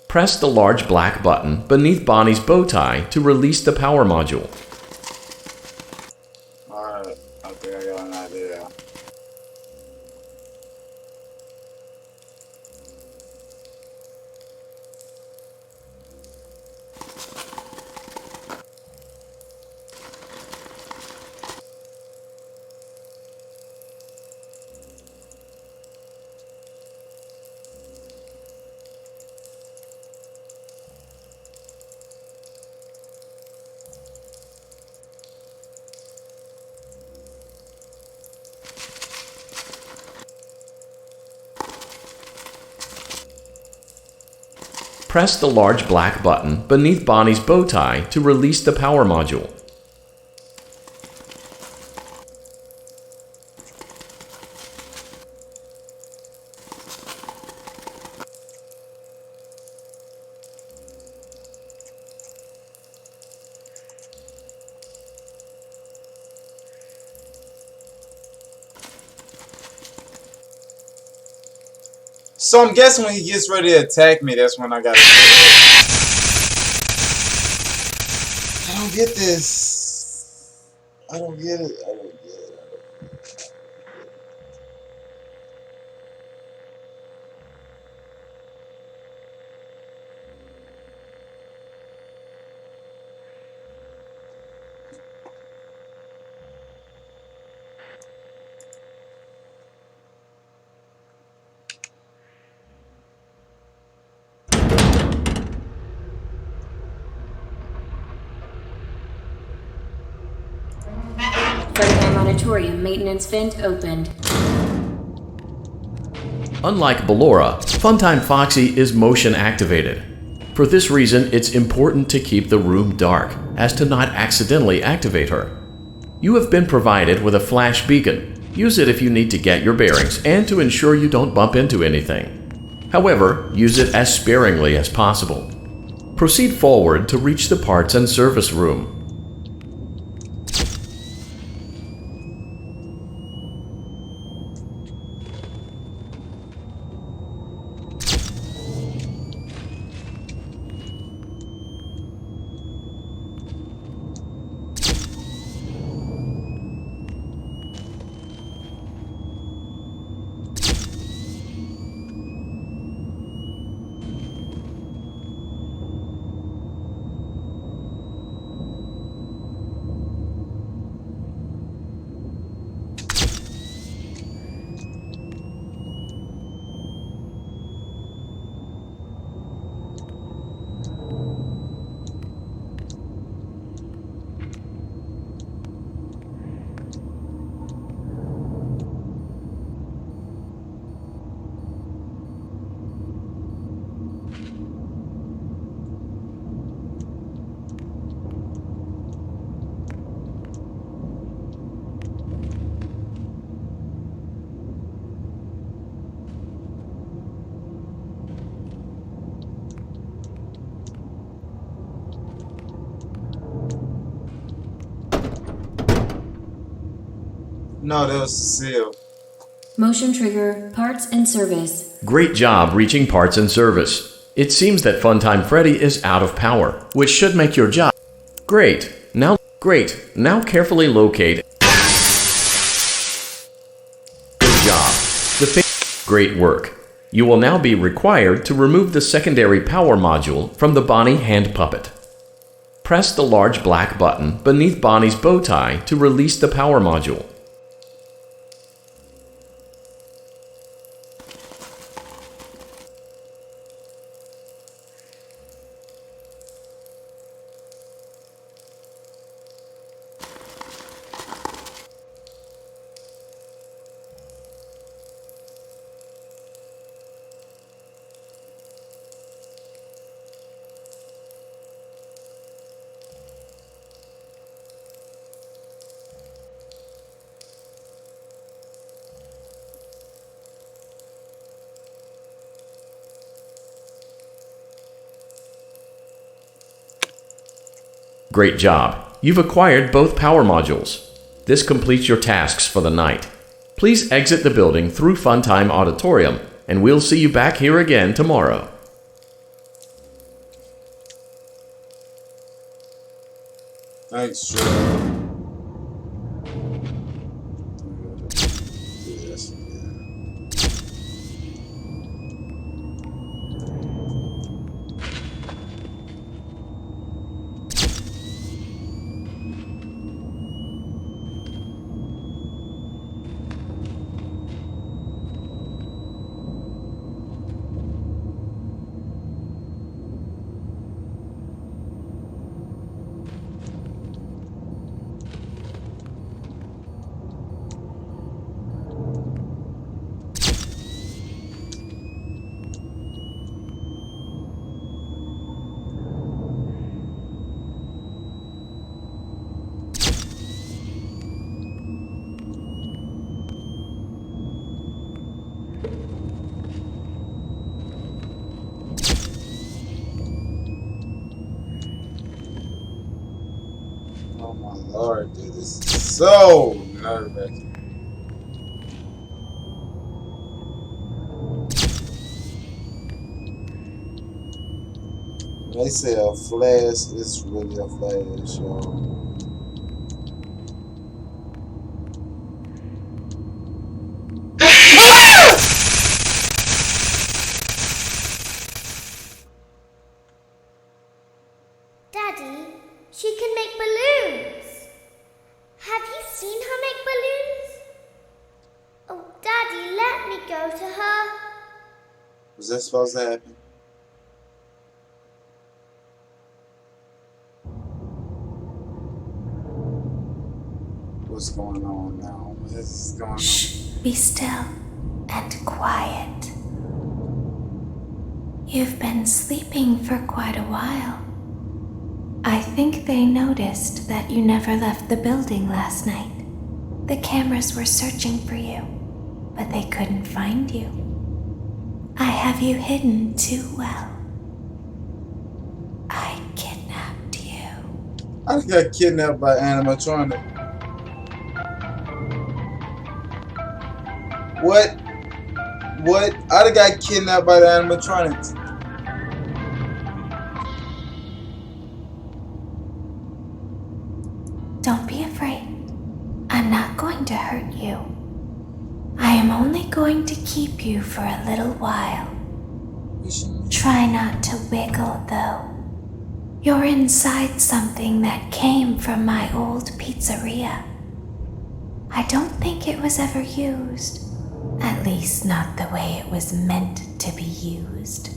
Press the large black button beneath Bonnie's bow tie to release the power module. got an idea. Press the large black button beneath Bonnie's bow tie to release the power module. So I'm guessing when he gets ready to attack me, that's when I gotta. I don't get this. I don't get it. I don't get it. Fredheim Auditorium maintenance vent opened. Unlike Ballora, Funtime Foxy is motion activated. For this reason, it's important to keep the room dark, as to not accidentally activate her. You have been provided with a flash beacon. Use it if you need to get your bearings and to ensure you don't bump into anything. However, use it as sparingly as possible. Proceed forward to reach the parts and service room. No, that was Cecile. Motion trigger, parts and service. Great job reaching parts and service. It seems that Funtime Freddy is out of power, which should make your job. Great. Now carefully locate. Good job. Great work. You will now be required to remove the secondary power module from the Bonnie hand puppet. Press the large black button beneath Bonnie's bow tie to release the power module. Great job. You've acquired both power modules. This completes your tasks for the night. Please exit the building through Funtime Auditorium, and we'll see you back here again tomorrow. Thanks, Joe. my lord, dude, this is so nerve-wracking. When they say a flash, it's really a flash, yo. Daddy, she can make balloons. Have you seen her make balloons? Oh, Daddy, let me go to her. Was that supposed to happen? What's going on now? What is going on? Shh, be still and quiet. You've been sleeping for quite a while. I think they noticed that you never left the building last night. The cameras were searching for you, but they couldn't find you. I have you hidden too well. I kidnapped you. I got kidnapped by animatronic. What? What? I done got kidnapped by the animatronics. Don't be afraid. I'm not going to hurt you. I am only going to keep you for a little while. Try not to wiggle, though. You're inside something that came from my old pizzeria. I don't think it was ever used. At least not the way it was meant to be used.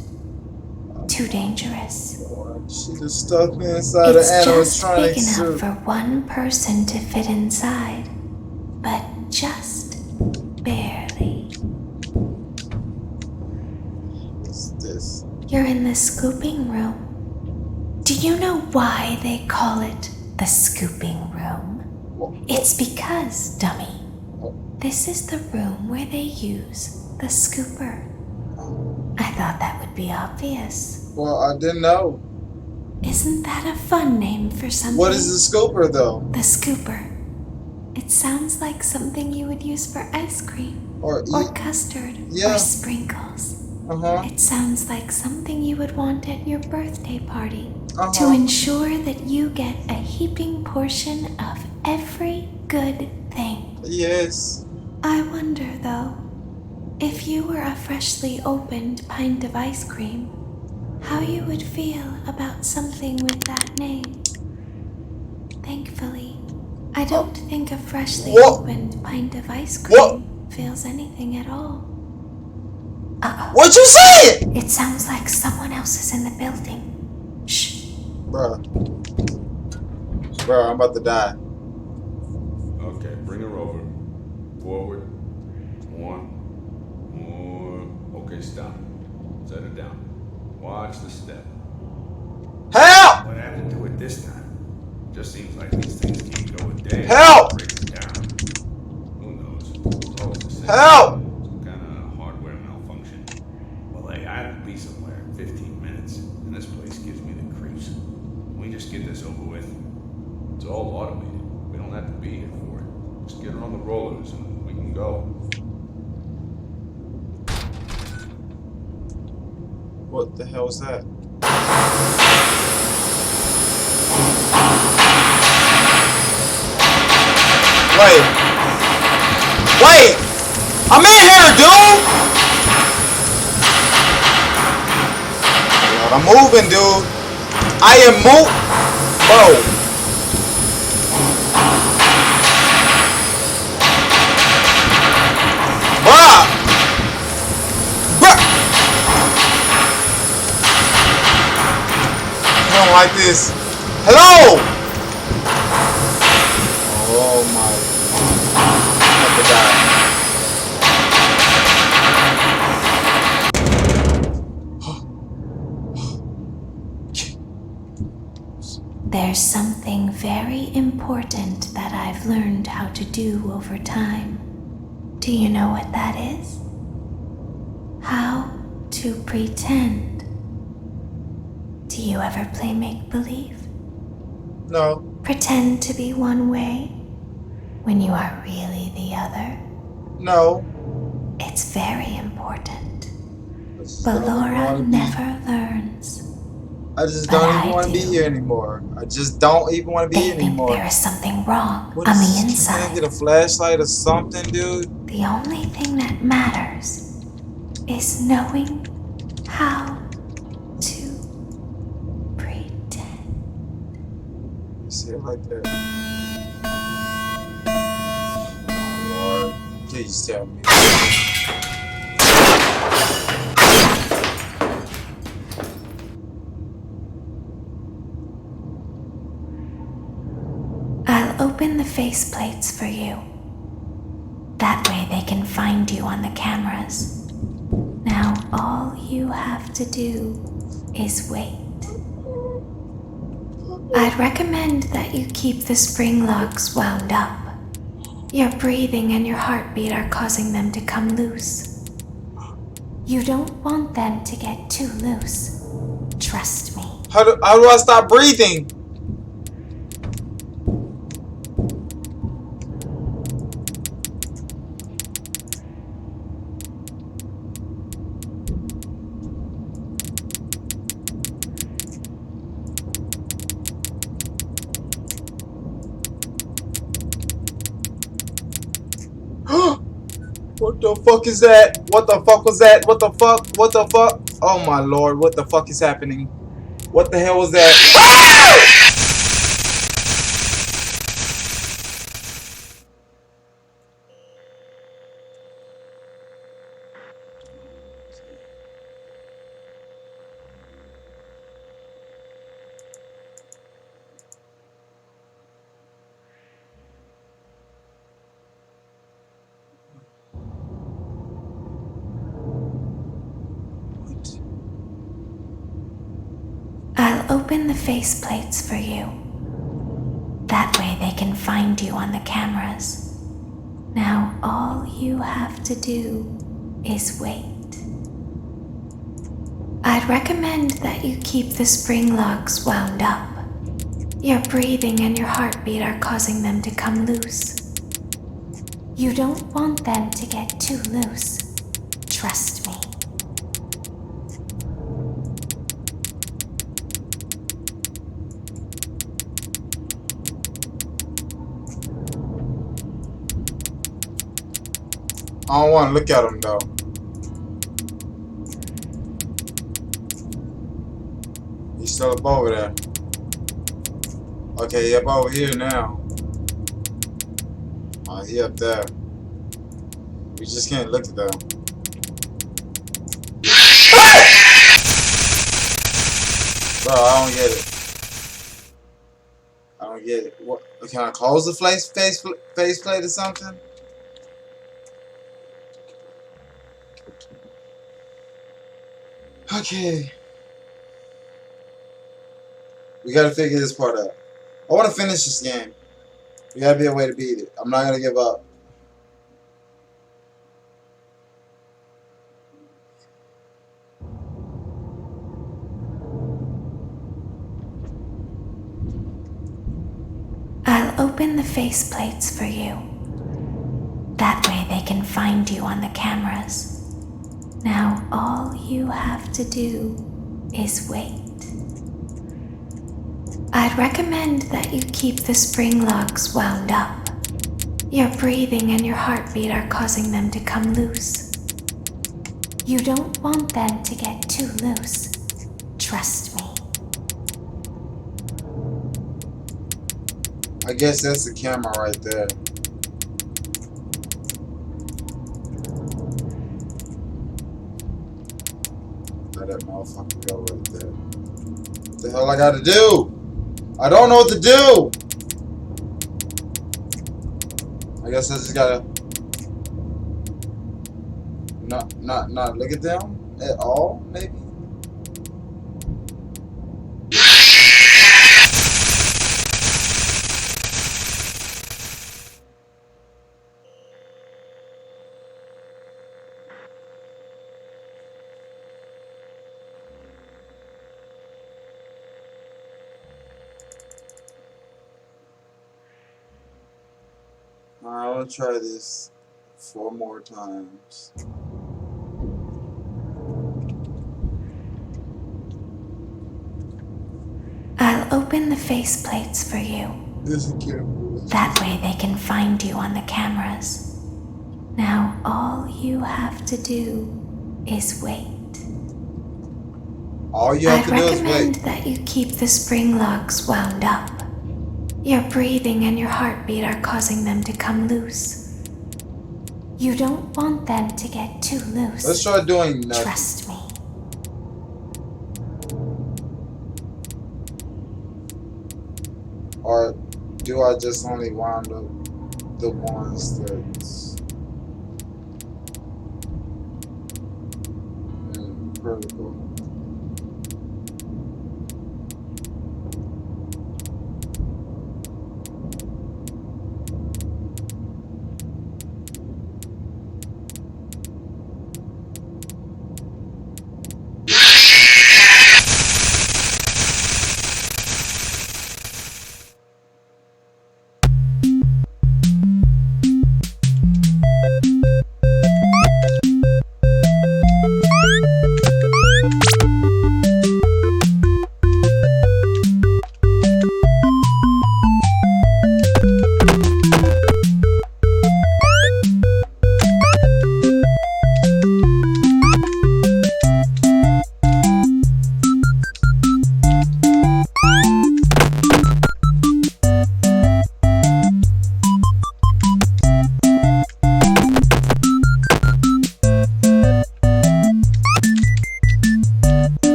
Too dangerous. She just stuck me inside the animatronic It's just big enough suit. for one person to fit inside, but just barely. What's this? You're in the scooping room. Do you know why they call it the scooping room? It's because, dummy, this is the room where they use the scooper. I thought that would be obvious. Well, I didn't know. Isn't that a fun name for something? What is the scooper, though? The scooper. It sounds like something you would use for ice cream. Or custard. Yeah. Or sprinkles. It sounds like something you would want at your birthday party. To ensure that you get a heaping portion of every good thing. Yes. I wonder, though, if you were a freshly opened pint of ice cream, how you would feel about something with that name. Thankfully, I don't think a freshly opened pint of ice cream feels anything at all. Uh-oh. What you say? It sounds like someone else is in the building. Shh. Bruh, I'm about to die. Okay, bring her over. Forward. One. More. Okay, stop. Set her down. Watch the step. Help! What happened to it this time? Just seems like these things keep going down. Help! Break it down. Who knows? It's always the same. Help! Some kind of hardware malfunction. Well, hey, I have to be somewhere in 15 minutes, and this place gives me the creeps. Can we just get this over with? It's all automated. We don't have to be here for it. Just get her on the rollers and we can go. What the hell was that? Wait! I'm in here, dude! Lord, I'm moving, dude. I am Bro. I don't like this. Hello! Oh my. I have to die. There's something very important that I've learned how to do over time. Do you know what that is? How to pretend. Do you ever play make-believe? No. Pretend to be one way when you are really the other? No. It's very important. I just But don't even Laura want to be. never learns. I just But don't even I want to be do. here anymore. I just don't even want to be They here think anymore. there is something wrong What on is the this? Can I inside. get a flashlight or something, dude? The only thing that matters is knowing how to pretend. Say it like that. Oh, Lord. Please tell me. I'll open the faceplates for you. That way they can find you on the cameras. Now all you have to do is wait. I'd recommend that you keep the spring locks wound up. Your breathing and your heartbeat are causing them to come loose. You don't want them to get too loose. Trust me. How do I stop breathing? What the fuck is that? What the fuck was that? What the fuck? What the fuck? Oh my lord, what the fuck is happening? What the hell was that? I'll open the faceplates for you. That way they can find you on the cameras. Now all you have to do is wait. I'd recommend that you keep the spring locks wound up. Your breathing and your heartbeat are causing them to come loose. You don't want them to get too loose. Trust me. I don't want to look at him though. He's still up over there. Okay, he up over here now. He up there. We just can't look at them. Bro, I don't get it. I don't get it. What? Can I close the faceplate or something? Okay. We gotta figure this part out. I wanna finish this game. There gotta be a way to beat it. I'm not gonna give up. I'll open the faceplates for you. That way they can find you on the cameras. Now all you have to do is wait. I'd recommend that you keep the spring locks wound up. Your breathing and your heartbeat are causing them to come loose. You don't want them to get too loose. Trust me. I guess that's the camera right there. Let that motherfucker go right there. What the hell I gotta do? I don't know what to do! I guess I just gotta not look at them at all, maybe? I'll try this 4 more times. I'll open the faceplates for you. That way they can find you on the cameras. Now all you have to do is wait. All you have to do is wait. I'd recommend that you keep the spring locks wound up. Your breathing and your heartbeat are causing them to come loose. You don't want them to get too loose. Let's try doing nothing. Trust me. Or do I just only wound up the ones that's in protocol?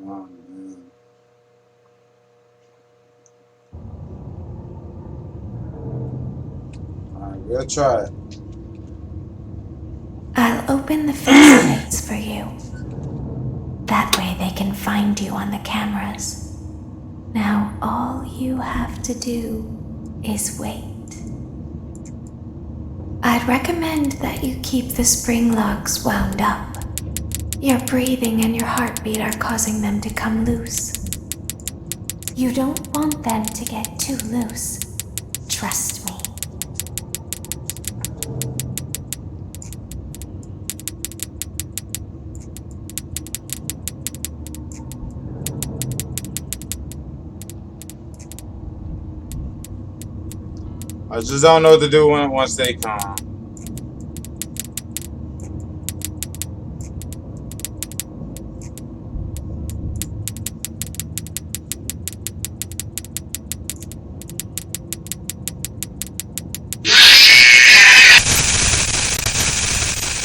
Oh man. Alright, we'll try it. I'll open the faceplates for you. That way they can find you on the cameras. Now all you have to do is wait. I'd recommend that you keep the spring locks wound up. Your breathing and your heartbeat are causing them to come loose. You don't want them to get too loose. Trust me. I just don't know what to do once they come.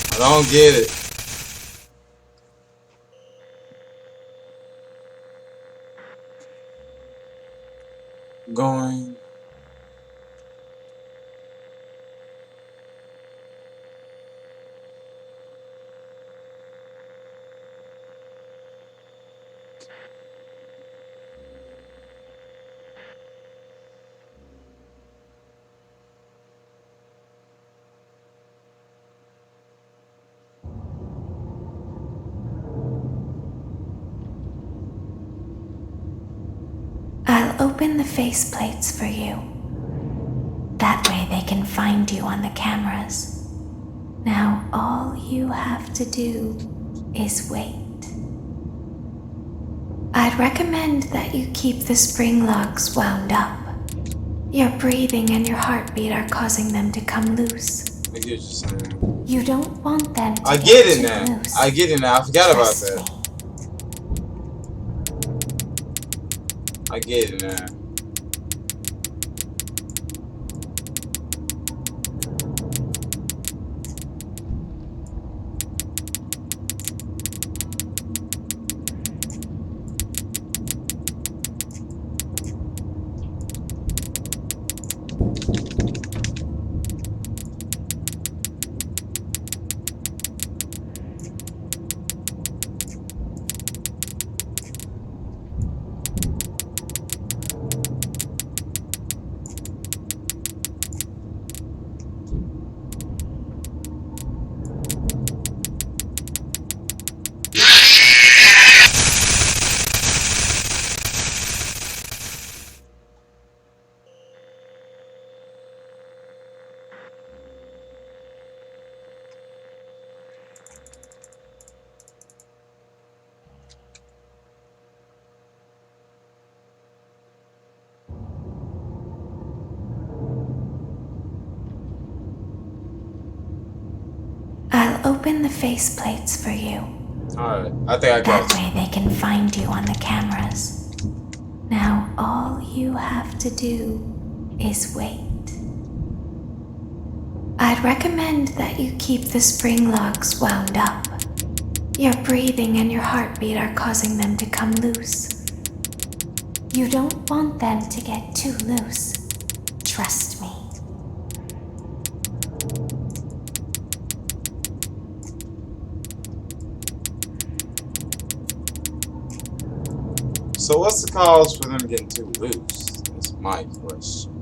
I don't get it. Going. I'll open the faceplates for you. That way they can find you on the cameras. Now all you have to do is wait. I'd recommend that you keep the spring locks wound up. Your breathing and your heartbeat are causing them to come loose. I get what you're saying. You don't want them to I get it now. I get it now. I forgot about that. I get it now. I'll open the faceplates for you. Alright, I think I got That way they can find you on the cameras. Now all you have to do is wait. I'd recommend that you keep the spring locks wound up. Your breathing and your heartbeat are causing them to come loose. You don't want them to get too loose. Trust me. So what's the cause for them getting too loose? That's my question.